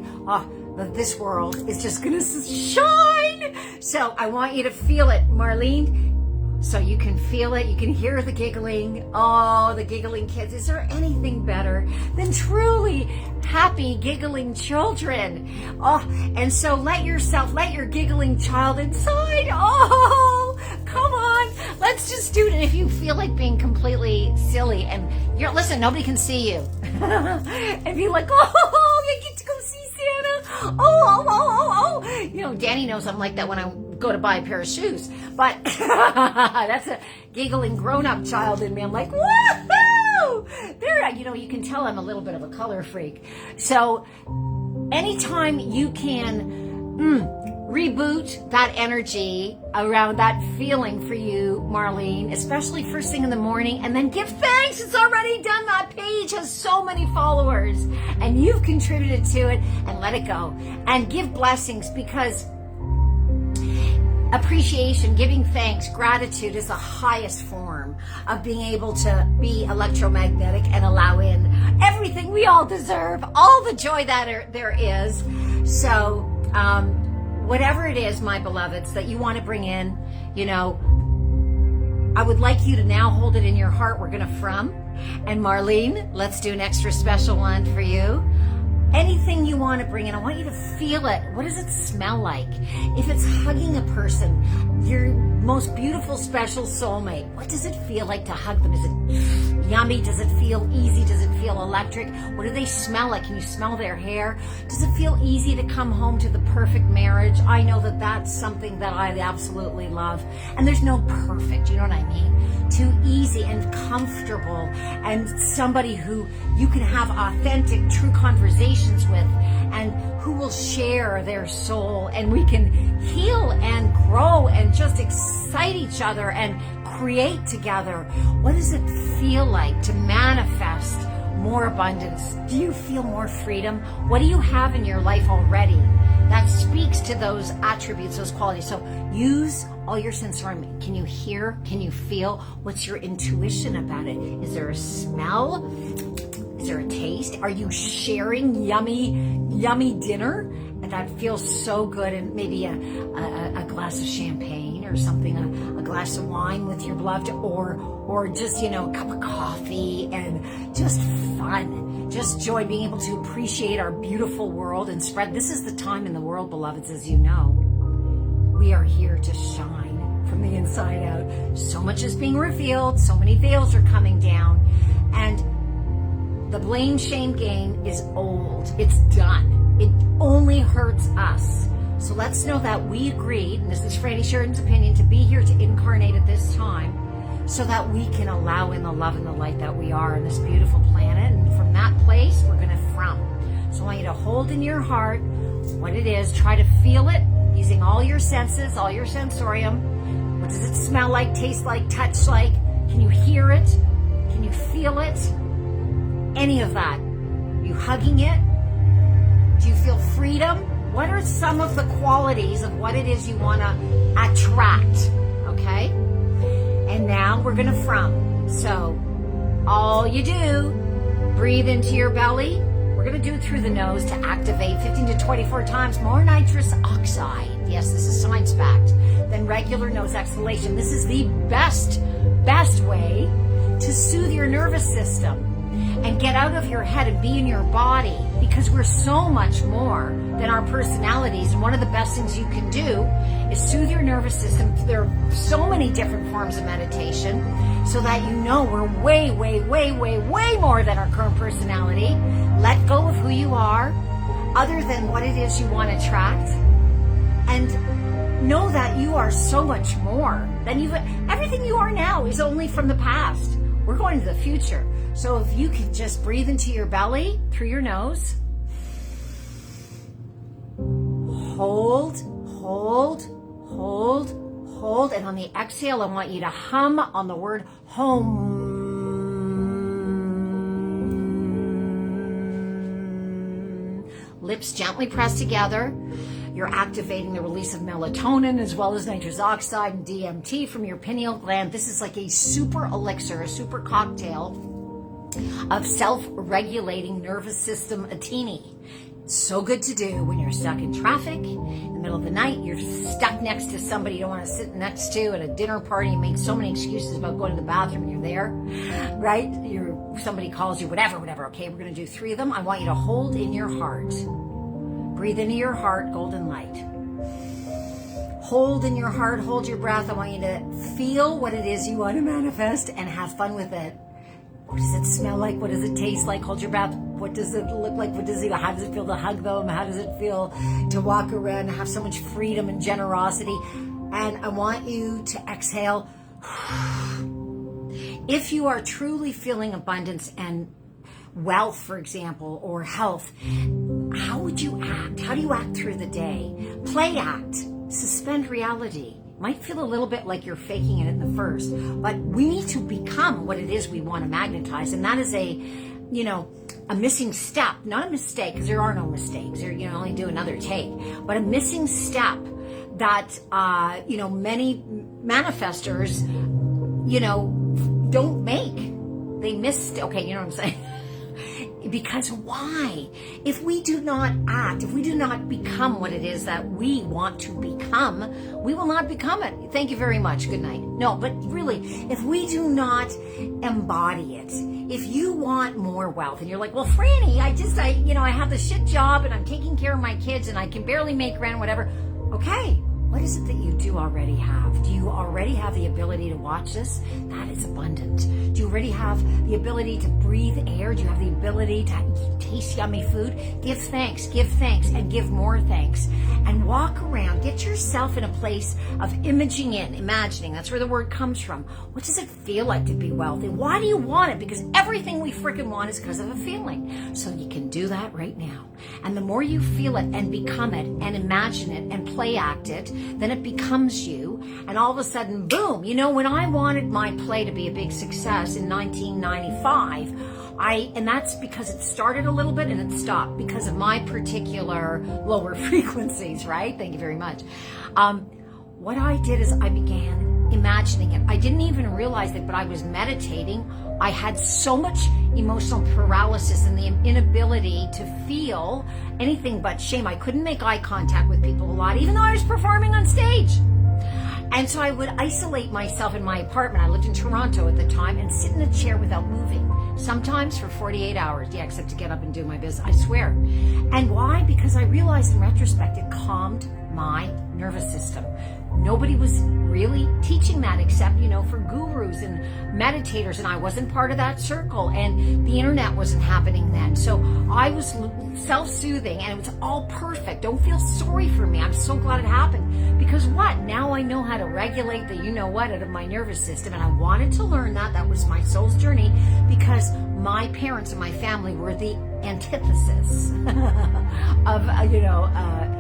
Speaker 1: this world is just going to shine. So I want you to feel it, Marlene. So you can feel it, you can hear the giggling. Oh, the giggling kids. Is there anything better than truly happy, giggling children? Oh, and so let your giggling child inside. Oh, come on. Let's just do it. And if you feel like being completely silly and listen, nobody can see you. And you're like, oh, you get to go see Santa. Oh. Danny knows I'm like that when I go to buy a pair of shoes, but that's a giggling grown-up child in me. I'm like, woohoo! There, you can tell I'm a little bit of a color freak. So anytime you can reboot that energy around that feeling for you, Marlene, especially first thing in the morning, and then give thanks. It's already done. That page has so many followers, and you've contributed to it, and let it go. And give blessings, because appreciation, giving thanks, gratitude is the highest form of being able to be electromagnetic and allow in everything we all deserve, all the joy that there is. So, whatever it is, my beloveds, that you want to bring in, I would like you to now hold it in your heart. We're going to from. And Marlene, let's do an extra special one for you. Anything you want to bring in, I want you to feel it. What does it smell like? If it's hugging a person, your most beautiful, special soulmate, what does it feel like to hug them? Is it yummy? Does it feel easy? Does it feel electric? What do they smell like? Can you smell their hair? Does it feel easy to come home to the perfect marriage? I know that that's something that I absolutely love. And there's no perfect, you know what I mean? Too easy and comfortable, and somebody who you can have authentic, true conversations with, and who will share their soul, and we can heal and grow and just excite each other and create together. What does it feel like to manifest more abundance? Do you feel more freedom? What do you have in your life already that speaks to those attributes, those qualities? So use all your sensorium. Can you hear? Can you feel? What's your intuition about it? Is there a smell? Is there a taste? Are you sharing yummy dinner? And that feels so good, and maybe a glass of champagne or something, a glass of wine with your beloved, or just, a cup of coffee, and just fun, just joy, being able to appreciate our beautiful world and spread. This is the time in the world, beloveds, as you know. We are here to shine from the inside out. So much is being revealed. So many veils are coming down. And the blame shame game is old. It's done. It only hurts us. So let's know that we agreed, and this is Franny Sheridan's opinion, to be here to incarnate at this time so that we can allow in the love and the light that we are on this beautiful planet. And from that place, we're going to from. So I want you to hold in your heart what it is. Try to feel it using all your senses, all your sensorium. What does it smell like, taste like, touch like? Can you hear it? Can you feel it? Any of that. Are you hugging it? Do you feel freedom? What are some of the qualities of what it is you want to attract? Okay? And now we're going to from. So all you do, breathe into your belly. We're going to do it through the nose to activate 15 to 24 times more nitrous oxide. Yes, this is science-backed than regular nose exhalation. This is the best way to soothe your nervous system and get out of your head and be in your body, because we're so much more than our personalities. And one of the best things you can do is soothe your nervous system. There are so many different forms of meditation so that you know we're way more than our current personality. Let go of who you are other than what it is you want to attract, and know that you are so much more than everything you are now is only from the past. We're going to the future. So if you can just breathe into your belly through your nose, hold, and on the exhale, I want you to hum on the word home. Lips gently pressed together. You're activating the release of melatonin as well as nitrous oxide and DMT from your pineal gland. This is like a super elixir, a super cocktail of self-regulating nervous system atini. So good to do when you're stuck in traffic, in the middle of the night, you're stuck next to somebody you don't want to sit next to at a dinner party. You make so many excuses about going to the bathroom and you're there, right? Somebody calls you, whatever. Okay, we're going to do 3 of them. I want you to hold in your heart. Breathe into your heart, golden light. Hold in your heart, hold your breath. I want you to feel what it is you want to manifest and have fun with it. What does it smell like? What does it taste like? Hold your breath. What does it look like? How does it feel to hug them? How does it feel to walk around and have so much freedom and generosity? And I want you to exhale. If you are truly feeling abundance and wealth, for example, or health, how would you act? How do you act through the day? Play act. Suspend reality. Might feel a little bit like you're faking it at the first, but we need to become what it is we want to magnetize. And that is a missing step, not a mistake, because there are no mistakes. You only do another take, but a missing step that, many manifestors, don't make. They miss, okay, you know what I'm saying? Because why? If we do not act, if we do not become what it is that we want to become, we will not become it. Thank you very much. Good night. No, but really, if we do not embody it, if you want more wealth and you're like, well, Franny, I have the shit job and I'm taking care of my kids and I can barely make rent, whatever. Okay. What is it that you do already have? Do you already have the ability to watch this? That is abundant. Do you already have the ability to breathe air? Do you have the ability to taste yummy food? Give thanks, and give more thanks. And walk around. Get yourself in a place of imagining. That's where the word comes from. What does it feel like to be wealthy? Why do you want it? Because everything we freaking want is because of a feeling. So you can do that right now. And the more you feel it and become it and imagine it and play act it, then it becomes you, and all of a sudden, boom. You know, when I wanted my play to be a big success in 1995, and that's because it started a little bit and it stopped because of my particular lower frequencies, right? Thank you very much. What I did is I began imagining it. I didn't even realize it, but I was meditating. I had so much emotional paralysis and the inability to feel anything but shame. I couldn't make eye contact with people a lot, even though I was performing on stage. And so I would isolate myself in my apartment. I lived in Toronto at the time, and sit in a chair without moving. Sometimes for 48 hours. Yeah, except to get up and do my business, I swear. And why? Because I realized in retrospect, it calmed my nervous system. Nobody was really teaching that except, you know, for gurus and meditators, and I wasn't part of that circle, and the internet wasn't happening then. So I was self-soothing, and it was all perfect. Don't feel sorry for me. I'm so glad it happened, because what? Now I know how to regulate the you-know-what out of my nervous system, and I wanted to learn that. That was my soul's journey, because my parents and my family were the antithesis of,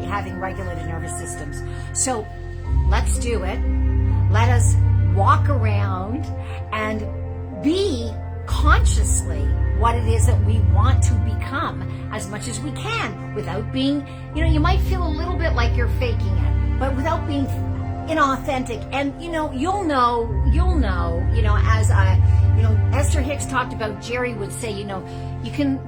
Speaker 1: having regulated nervous systems. So let's do it. Let us walk around and be consciously what it is that we want to become as much as we can, without being, you might feel a little bit like you're faking it, but without being inauthentic. And, you'll know, as Esther Hicks talked about, Jerry would say, you can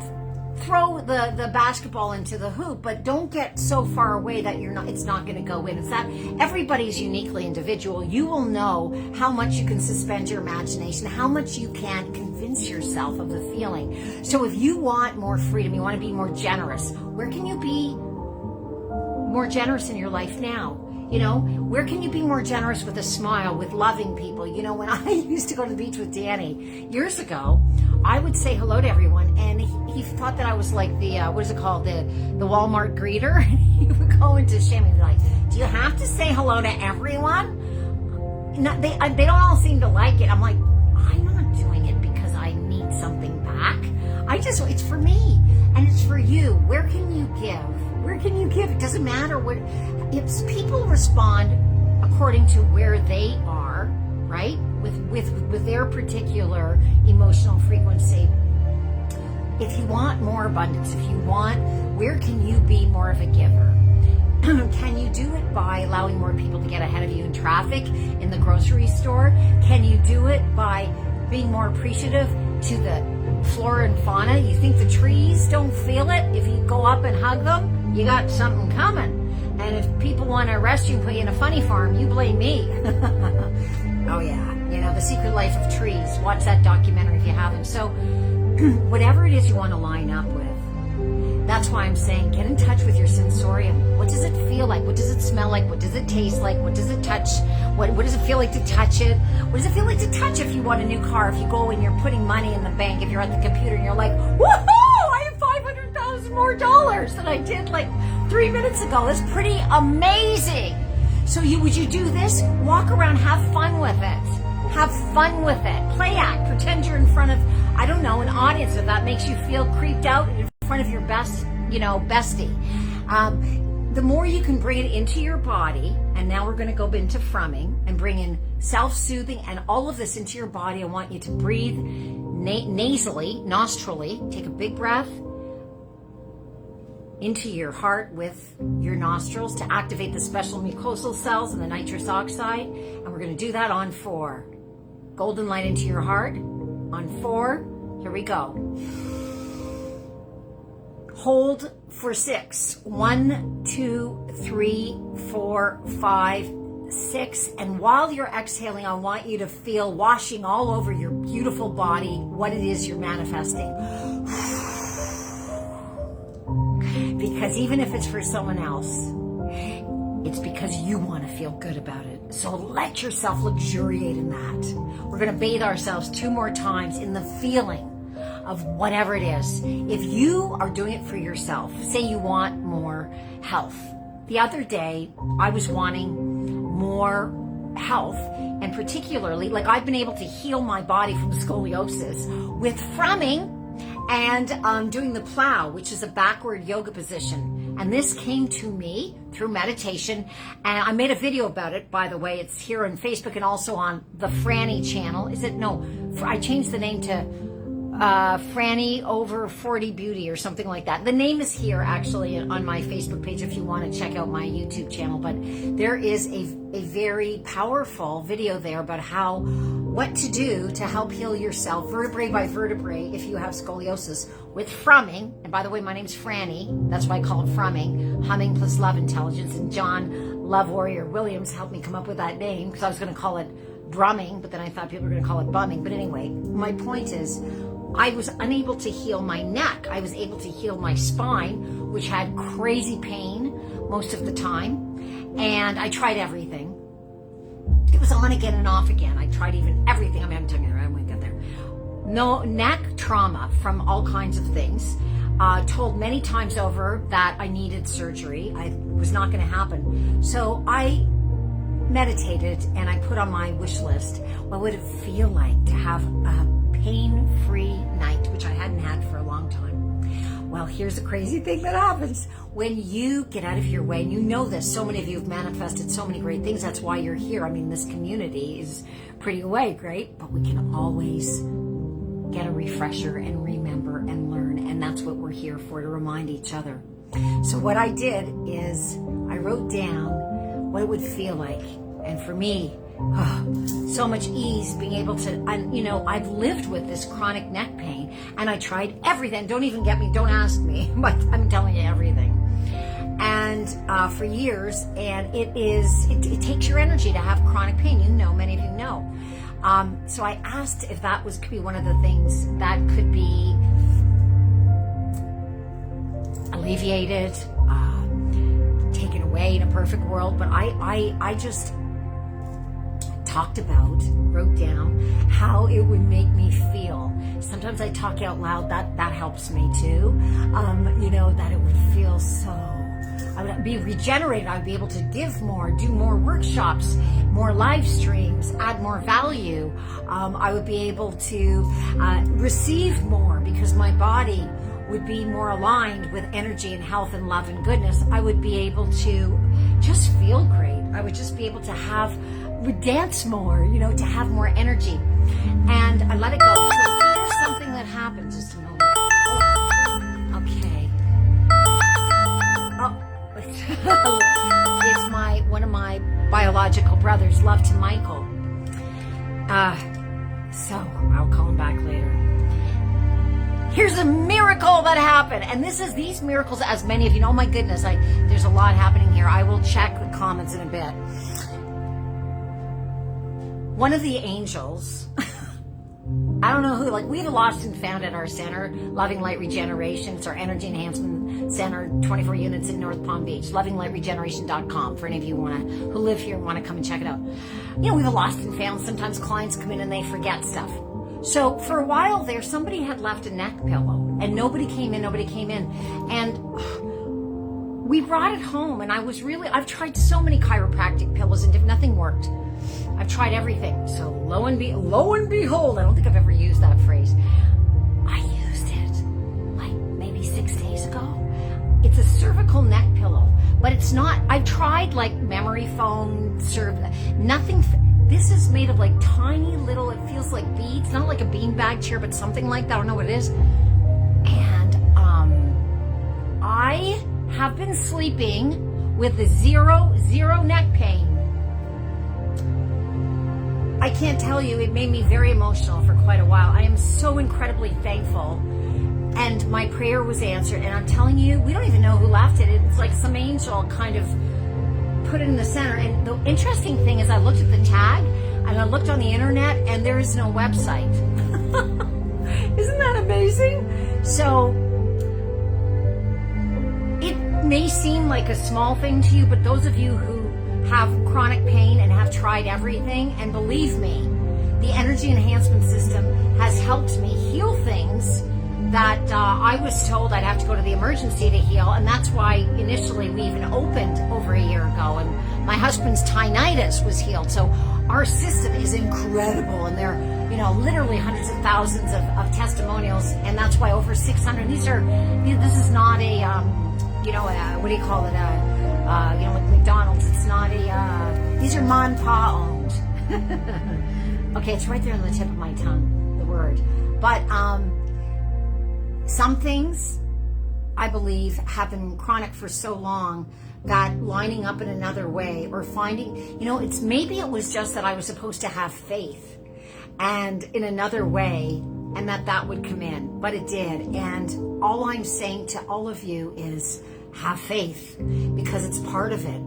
Speaker 1: throw the basketball into the hoop, but don't get so far away that it's not going to go in. It's that everybody's uniquely individual. You will know how much you can suspend your imagination, how much you can convince yourself of the feeling. So if you want more freedom, you want to be more generous, where can you be more generous in your life now? Where can you be more generous with a smile, with loving people? When I used to go to the beach with Danny years ago, I would say hello to everyone, and he thought that I was like the, the Walmart greeter. He would go into shame and be like, do you have to say hello to everyone? No, they don't all seem to like it. I'm like, I'm not doing it because I need something back. It's for me, and it's for you. Where can you give? Where can you give? It doesn't matter what. If people respond according to where they are, right? With their particular emotional frequency. If you want more abundance, where can you be more of a giver? Can you do it by allowing more people to get ahead of you in traffic, in the grocery store? Can you do it by being more appreciative to the flora and fauna? You think the trees don't feel it? If you go up and hug them, you got something coming. And if people want to arrest you and put you in a funny farm, you blame me. Oh yeah, The Secret Life of Trees. Watch that documentary if you haven't. So whatever it is you want to line up with, that's why I'm saying get in touch with your sensorium. What does it feel like? What does it smell like? What does it taste like? What does it touch? What does it feel like to touch it? What does it feel like to touch if you want a new car? If you go and you're putting money in the bank, if you're at the computer and you're like, woohoo, I have $500,000 more than I did like 3 minutes ago. That's pretty amazing. So would you do this? Walk around, have fun with it. Have fun with it. Play act. Pretend you're in front of, an audience, if that makes you feel creeped out, in front of your bestie. The more you can bring it into your body, and now we're going to go into frumming and bring in self-soothing and all of this into your body. I want you to breathe nasally, nostrily. Take a big breath into your heart with your nostrils to activate the special mucosal cells and the nitrous oxide. And we're going to do that on 4. Golden light into your heart on 4. Here we go. Hold for 6. 1, 2, 3, 4, 5, 6. And while you're exhaling, I want you to feel washing all over your beautiful body what it is you're manifesting. Because even if it's for someone else, it's because you want to feel good about it. So let yourself luxuriate in that. We're going to bathe ourselves 2 more times in the feeling of whatever it is. If you are doing it for yourself, say you want more health. The other day, I was wanting more health, and particularly, I've been able to heal my body from scoliosis with frumming and doing the plow, which is a backward yoga position. And this came to me through meditation. And I made a video about it, by the way. It's here on Facebook and also on the Franny channel. I changed the name to Franny Over 40 Beauty or something like that. The name is here actually on my Facebook page if you want to check out my YouTube channel. But there is a very powerful video there about what to do to help heal yourself vertebrae by vertebrae if you have scoliosis with frumming. And by the way, my name's Franny. That's why I call it frumming, humming plus love intelligence. And John Love Warrior Williams helped me come up with that name because I was going to call it drumming, but then I thought people were going to call it bumming. But anyway, my point is, I was unable to heal my neck. I was able to heal my spine, which had crazy pain most of the time. And I tried everything. It was on again and off again. I tried everything. I mean, I'm telling you, I won't get there. No, neck trauma from all kinds of things. Told many times over that I needed surgery. It was not going to happen. So I meditated and I put on my wish list, what would it feel like to have a pain-free night, which I hadn't had for a long time. Well, here's the crazy thing that happens when you get out of your way. And you know this, so many of you have manifested so many great things. That's why you're here. I mean, this community is pretty awake, right? But we can always get a refresher and remember and learn. And that's what we're here for, to remind each other. So what I did is I wrote down what it would feel like. And for me, so much ease being able to, I've lived with this chronic neck pain and I tried everything. Don't even get me, don't ask me, but I'm telling you everything. And for years, and it takes your energy to have chronic pain. Many of you know. So I asked if that could be one of the things that could be alleviated, taken away in a perfect world. But I just talked about, wrote down how it would make me feel. Sometimes I talk out loud, that helps me too. That it would feel so, I would be regenerated. I would be able to give more, do more workshops, more live streams, add more value. I would be able to receive more because my body would be more aligned with energy and health and love and goodness. I would be able to just feel great. I would just be able to would dance more, to have more energy. And I let it go. So here's something that happened. Just a moment. Okay. Oh, it's one of my biological brothers. Love to Michael. So I'll call him back later. Here's a miracle that happened. And these miracles, as many of you know, oh my goodness, there's a lot happening here. I will check the comments in a bit. One of the angels, I don't know who, we have a lost and found at our center, Loving Light Regeneration. It's our energy enhancement center, 24 units in North Palm Beach, lovinglightregeneration.com for any of you who live here and want to come and check it out. We have a lost and found. Sometimes clients come in and they forget stuff. So for a while there, somebody had left a neck pillow and nobody came in. And we brought it home and I've tried so many chiropractic pillows and nothing worked. I've tried everything. So lo and behold, I don't think I've ever used that phrase. I used it maybe 6 days ago. It's a cervical neck pillow, but it's not. I've tried memory foam, nothing. This is made of tiny little, it feels like beads, not like a beanbag chair, but something like that. I don't know what it is. And I have been sleeping with zero neck pain. I can't tell you, it made me very emotional for quite a while. I am so incredibly thankful. And my prayer was answered. And I'm telling you, we don't even know who left it. It's like some angel kind of put it in the center. And the interesting thing is I looked at the tag and I looked on the internet and there is no website. Isn't that amazing? So it may seem like a small thing to you, but those of you who have chronic pain and have tried everything, and believe me, the energy enhancement system has helped me heal things that I was told I'd have to go to the emergency to heal, and that's why initially we even opened over a year ago, and my husband's tinnitus was healed. So our system is incredible, and there are literally hundreds of thousands of testimonials, and that's why over 600. This is not a what do you call it? With McDonald's, it's not these are mom and pa owned. Okay, it's right there on the tip of my tongue, the word. But some things, I believe, have been chronic for so long that lining up in another way or finding, maybe it was just that I was supposed to have faith and in another way, and that would come in, but it did. And all I'm saying to all of you is have faith, because it's part of it.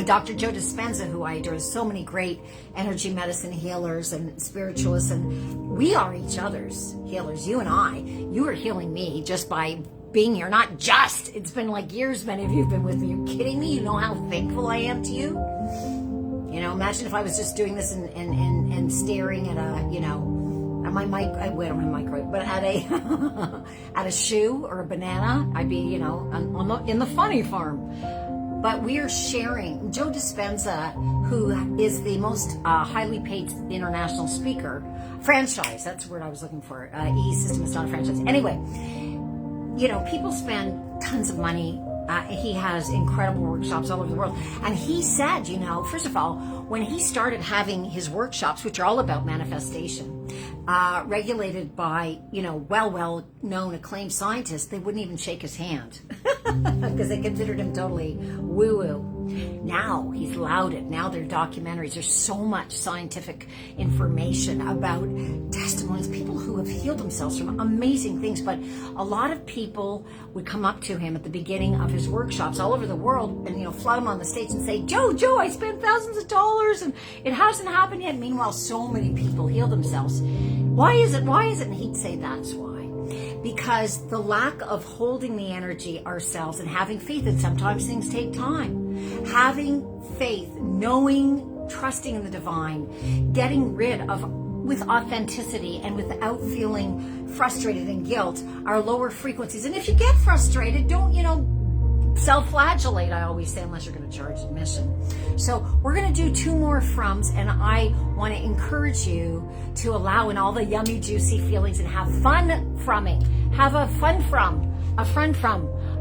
Speaker 1: Dr. Joe Dispenza, who I adore, so many great energy medicine healers and spiritualists, and we are each other's healers. You and I, you are healing me just by being here. Not just, it's been like years, many of you have been with me. Are you kidding me? You know how thankful I am to you? Imagine if I was just doing this and staring at at my mic, I don't have a mic right, but at a at a shoe or a banana, I'd be, in the funny farm. But we are sharing. Joe Dispenza, who is the most highly paid international speaker, franchise, that's the word I was looking for. E-System is not a franchise. Anyway, people spend tons of money. He has incredible workshops all over the world. And he said, first of all, when he started having his workshops, which are all about manifestation, regulated by, well-known acclaimed scientists, they wouldn't even shake his hand because they considered him totally woo-woo. Now he's lauded. Now there are documentaries. There's so much scientific information about testimonies, people who have healed themselves from amazing things. But a lot of people would come up to him at the beginning of his workshops all over the world and, flood him on the stage and say, Joe, I spent thousands of dollars and it hasn't happened yet. Meanwhile, so many people heal themselves. Why is it? And he'd say that's why. Because the lack of holding the energy ourselves and having faith, and sometimes things take time. Having faith, knowing, trusting in the divine, getting rid of, with authenticity and without feeling frustrated and guilt, our lower frequencies. And if you get frustrated, don't, self-flagellate, I always say, unless you're going to charge admission. So we're going to do 2 more frums, and I want to encourage you to allow in all the yummy, juicy feelings and have fun frumming. Have a fun from.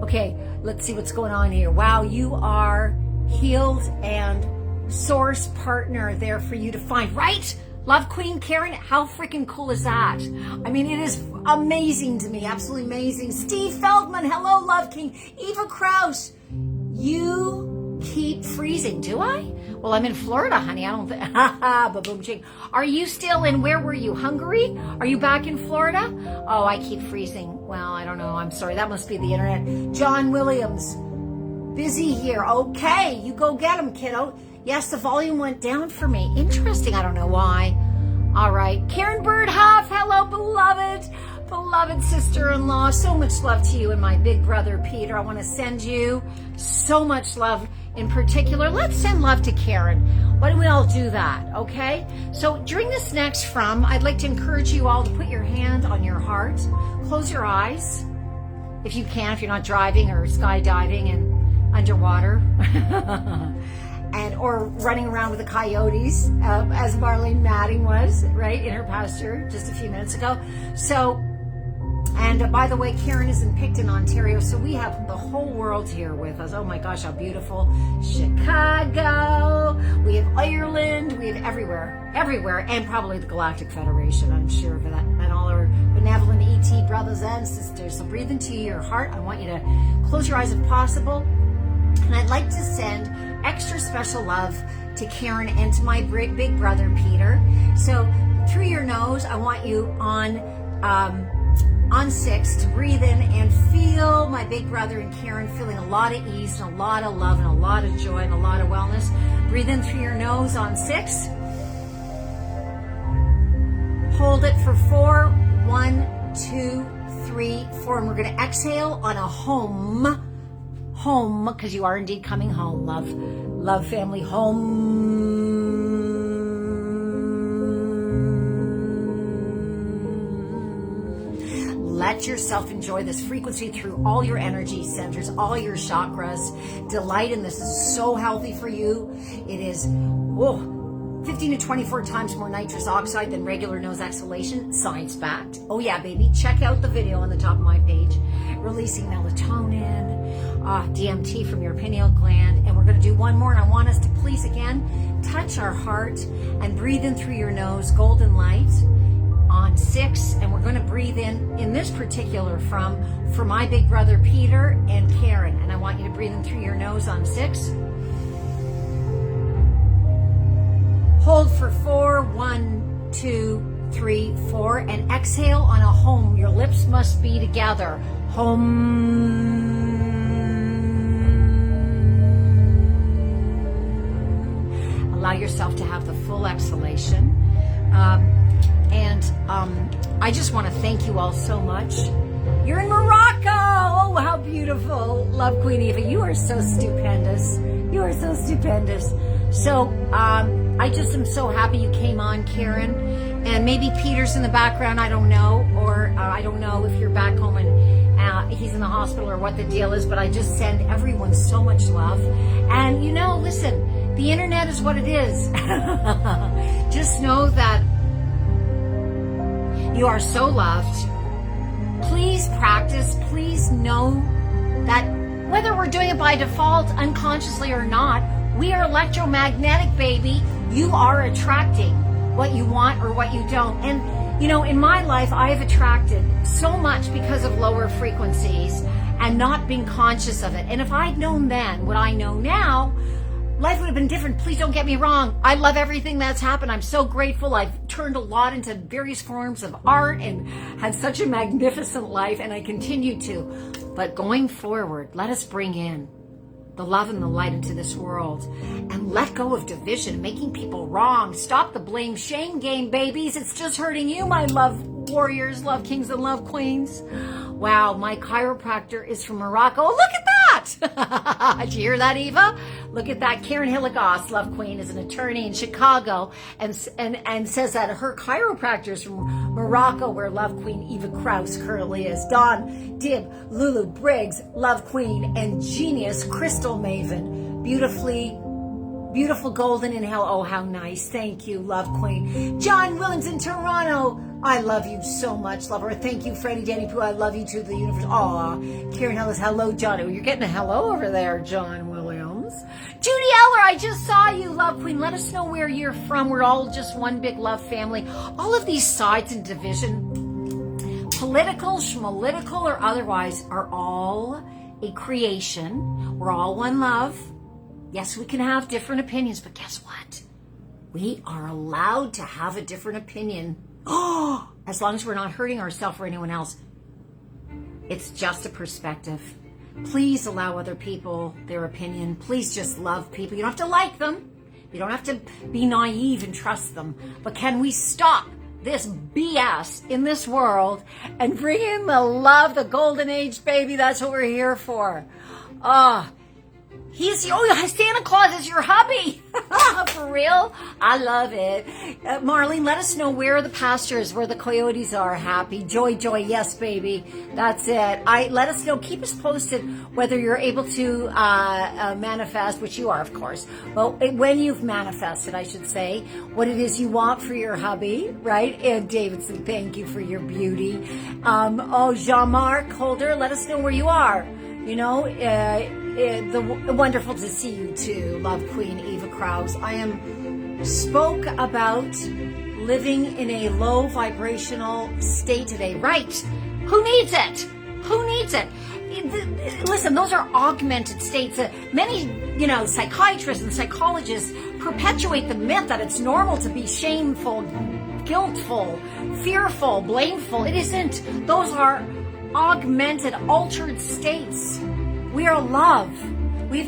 Speaker 1: Okay, let's see what's going on here. Wow, you are healed and source partner there for you to find, right? Love Queen Karen, how freaking cool is that? I mean, it is amazing to me, absolutely amazing. Steve Feldman, hello, Love King. Eva Kraus, you keep freezing, do I? Well, I'm in Florida, honey. I don't think, ba-boom ching. Are you still in, where were you, Hungary? Are you back in Florida? Oh, I keep freezing. Well, I don't know, I'm sorry, that must be the internet. John Williams, busy here. Okay, you go get him, kiddo. Yes, the volume went down for me. Interesting. I don't know why. All right. Karen Birdhoff. Hello, beloved sister-in-law. So much love to you and my big brother, Peter. I want to send you so much love in particular. Let's send love to Karen. Why don't we all do that? Okay. So during this next from, I'd like to encourage you all to put your hand on your heart. Close your eyes if you can, if you're not driving or skydiving and underwater. Or running around with the coyotes, as Marlene Madding was, right, in her pasture just a few minutes ago. So, and by the way, Karen is in Picton, Ontario, so we have the whole world here with us. Oh my gosh, how beautiful. Chicago, we have Ireland, we have everywhere, and probably the Galactic Federation, I'm sure of that, and all our benevolent ET brothers and sisters. So breathe into your heart. I want you to close your eyes if possible. And I'd like to send extra special love to Karen and to my big brother, Peter. So through your nose, I want you on 6 to breathe in and feel my big brother and Karen feeling a lot of ease and a lot of love and a lot of joy and a lot of wellness. Breathe in through your nose on 6. Hold it for 4. 1, 2, 3, 4. And we're going to exhale on a home, because you are indeed coming home. Love, family, home. Let yourself enjoy this frequency through all your energy centers, all your chakras. Delight in this. This is so healthy for you. It is 50 15 to 24 times more nitrous oxide than regular nose exhalation. Science backed. Oh yeah, baby. Check out the video on the top of my page. Releasing melatonin, DMT from your pineal gland. And we're going to do one more. And I want us to please, again, touch our heart and breathe in through your nose, golden light on 6. And we're going to breathe in this particular for my big brother Peter and Karen. And I want you to breathe in through your nose on 6. Hold for 4, 1, 2, 3, 4, and exhale on a home. Your lips must be together. Home. Allow yourself to have the full exhalation. I just want to thank you all so much. You're in Morocco. Oh, how beautiful. Love, Queen Eva. You are so stupendous. You are so stupendous. So, I just am so happy you came on, Karen. And maybe Peter's in the background, I don't know. Or I don't know if you're back home and he's in the hospital or what the deal is. But I just send everyone so much love. And, listen, the internet is what it is. Just know that you are so loved. Please practice. Please know that whether we're doing it by default, unconsciously or not, we are electromagnetic, baby. You are attracting what you want or what you don't. And, in my life, I have attracted so much because of lower frequencies and not being conscious of it. And if I'd known then what I know now, life would have been different. Please don't get me wrong. I love everything that's happened. I'm so grateful. I've turned a lot into various forms of art and had such a magnificent life, and I continue to. But going forward, let us bring in the love and the light into this world and let go of division, making people wrong. Stop the blame shame game, babies. It's just hurting you, my love warriors, love kings, and love queens. Wow, my chiropractor is from Morocco. Look at that. Did you hear that, Eva? Look at that. Karen Hilligoss, love queen, is an attorney in Chicago and says that her chiropractor is from Morocco, where love queen Eva Kraus currently is. Dawn Dib, Lulu Briggs, love queen, and genius Crystal Maven. Beautiful golden inhale. Oh, how nice. Thank you, love queen. John Williams in Toronto. I love you so much, lover. Thank you, Freddie Danny Pooh. I love you to the universe. Aw, Karen Ellis. Hello, John. Oh, you're getting a hello over there, John Williams. Judy Eller, I just saw you, love queen. Let us know where you're from. We're all just one big love family. All of these sides and division, political, schmalitical, or otherwise, are all a creation. We're all one love. Yes, we can have different opinions, but guess what? We are allowed to have a different opinion. Oh, as long as we're not hurting ourselves or anyone else. It's just a perspective. Please allow other people their opinion. Please just love people. You don't have to like them. You don't have to be naive and trust them. But can we stop this BS in this world and bring in the love, the golden age, baby? That's what we're here for. Santa Claus is your hubby. For real? I love it. Marlene, let us know where the pastures, where the coyotes are happy. Joy, yes, baby. That's it. Let us know. Keep us posted whether you're able to manifest, which you are, of course. But when you've manifested, I should say, what it is you want for your hubby, right? And Davidson, thank you for your beauty. Jean-Marc Holder, let us know where you are. Wonderful to see you too, love queen Eva Kraus. I spoke about living in a low vibrational state today. Right? Who needs it? Who needs it? Listen, those are augmented states. Many, psychiatrists and psychologists perpetuate the myth that it's normal to be shameful, guiltful, fearful, blameful. It isn't. Those are augmented, altered states. We are love. We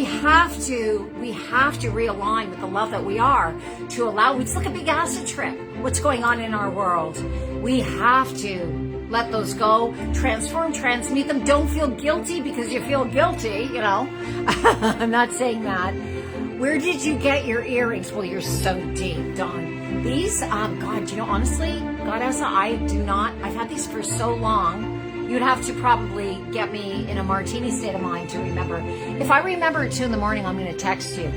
Speaker 1: have to realign with the love that we are to allow. It's like a big acid trip. What's going on in our world? We have to let those go, transform, transmute them. Don't feel guilty because you feel guilty. I'm not saying that. Where did you get your earrings? Well, you're so deep, Dawn. These, God, honestly, Goddessa, I've had these for so long. You'd have to probably get me in a martini state of mind to remember. If I remember at 2 in the morning, I'm going to text you.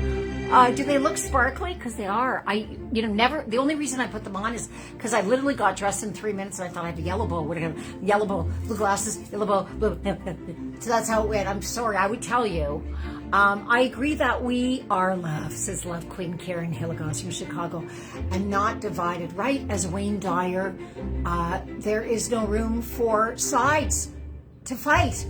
Speaker 1: Do they look sparkly? Because they are. Never. The only reason I put them on is because I literally got dressed in 3 minutes and I thought I have a yellow bow. What are yellow bow, blue glasses, yellow bow, blue. So that's how it went. I'm sorry. I would tell you. I agree that we are love, says Love Queen Karen Hilligoss from Chicago, and not divided. Right as Wayne Dyer, there is no room for sides to fight.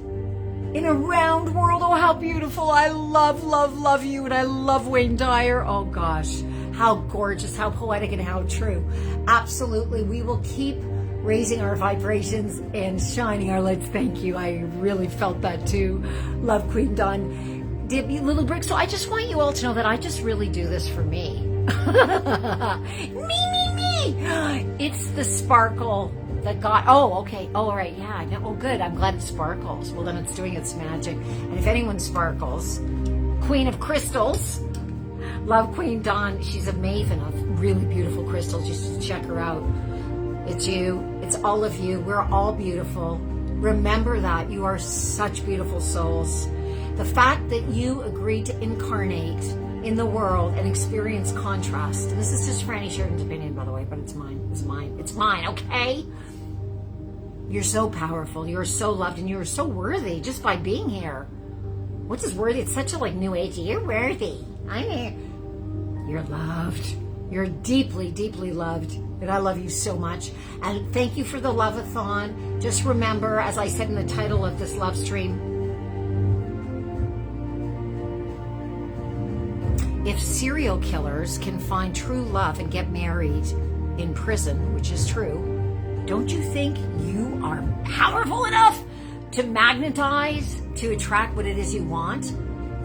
Speaker 1: In a round world, oh how beautiful. I love, love, love you, and I love Wayne Dyer. Oh gosh, how gorgeous, how poetic, and how true. Absolutely, we will keep raising our vibrations and shining our lights. Thank you, I really felt that too. Love Queen Dawn. Little Brick, so I just want you all to know that I just really do this for me. Me. It's the sparkle that got, oh, okay. Oh, all right. Yeah. No, oh, good. I'm glad it sparkles. Well, then it's doing its magic. And if anyone sparkles, Queen of Crystals, Love Queen Dawn. She's a maven of really beautiful crystals. You should check her out. It's you. It's all of you. We're all beautiful. Remember that. You are such beautiful souls. The fact that you agreed to incarnate in the world and experience contrast. And this is just Franny Sheridan's opinion, by the way, but it's mine. It's mine. It's mine, okay? You're so powerful. You're so loved, and you're so worthy just by being here. What is worthy? It's such a new age. You're worthy. I'm here. You're loved. You're deeply, deeply loved. And I love you so much. And thank you for the love-a-thon. Just remember, as I said in the title of this love stream, if serial killers can find true love and get married in prison, which is true, don't you think you are powerful enough to magnetize, to attract what it is you want?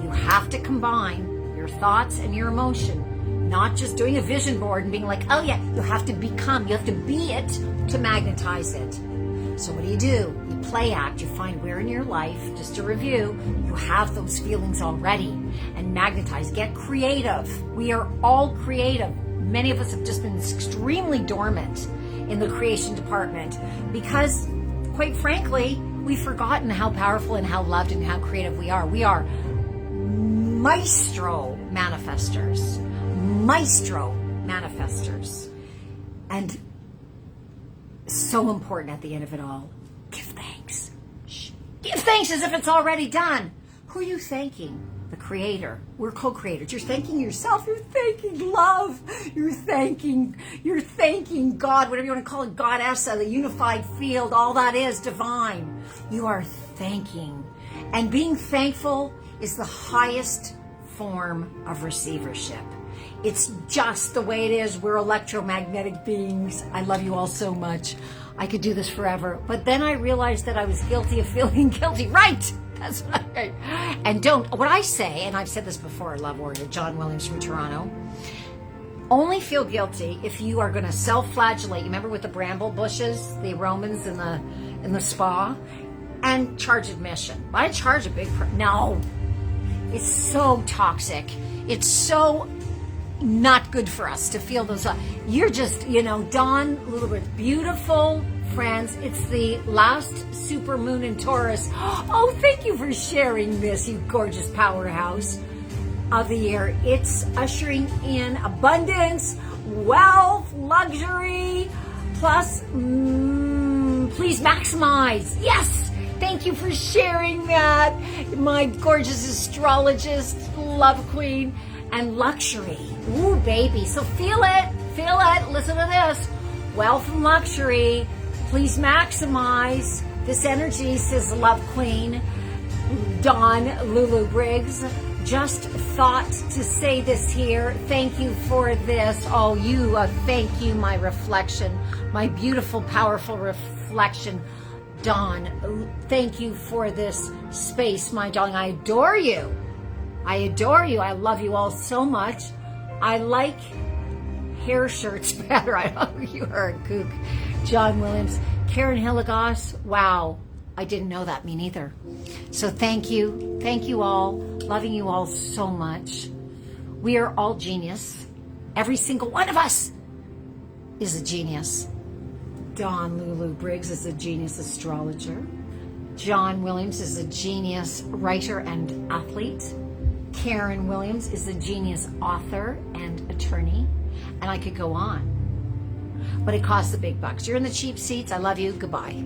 Speaker 1: You have to combine your thoughts and your emotion, not just doing a vision board and being like, oh yeah, you have to become, you have to be it to magnetize it. So what do? You play act, you find where in your life, just to review, you have those feelings already, and magnetize, get creative. We are all creative. Many of us have just been extremely dormant in the creation department because, quite frankly, we've forgotten how powerful and how loved and how creative we are. We are maestro manifestors. And so important at the end of it all. Give thanks. Give thanks as if it's already done. Who are you thanking? The Creator. We're co-creators. You're thanking yourself. You're thanking love. You're thanking God, whatever you want to call it, Goddess, the unified field. All that is divine. You are thanking. And being thankful is the highest form of receivership. It's just the way it is. We're electromagnetic beings. I love you all so much. I could do this forever. But then I realized that I was guilty of feeling guilty. Right. That's right. And what I say, and I've said this before, Love Warrior, John Williams from Toronto, only feel guilty if you are going to self-flagellate. You remember with the bramble bushes, the Romans in the spa, and charge admission. I charge a big no. It's so toxic. It's so not good for us to feel those. You're just, Dawn, a little bit beautiful friends. It's the last super moon in Taurus. Oh, thank you for sharing this, you gorgeous powerhouse of the year. It's ushering in abundance, wealth, luxury, plus, please maximize. Yes. Thank you for sharing that, my gorgeous astrologist, love queen, and luxury. Ooh, baby. So feel it. Listen to this. Wealth and luxury. Please maximize this energy, says Love Queen, Dawn Lulu Briggs. Just thought to say this here. Thank you for this. Oh, thank you, my reflection, my beautiful, powerful reflection. Dawn, thank you for this space, my darling. I adore you. I love you all so much. I like hair shirts better. I know you are a kook. John Williams, Karen Hilligoss. Wow, I didn't know that. Me neither. So thank you. Thank you all. Loving you all so much. We are all genius. Every single one of us is a genius. Dawn Lulu Briggs is a genius astrologer. John Williams is a genius writer and athlete. Karen Williams is a genius author and attorney. And I could go on. But it costs the big bucks. You're in the cheap seats. I love you. Goodbye.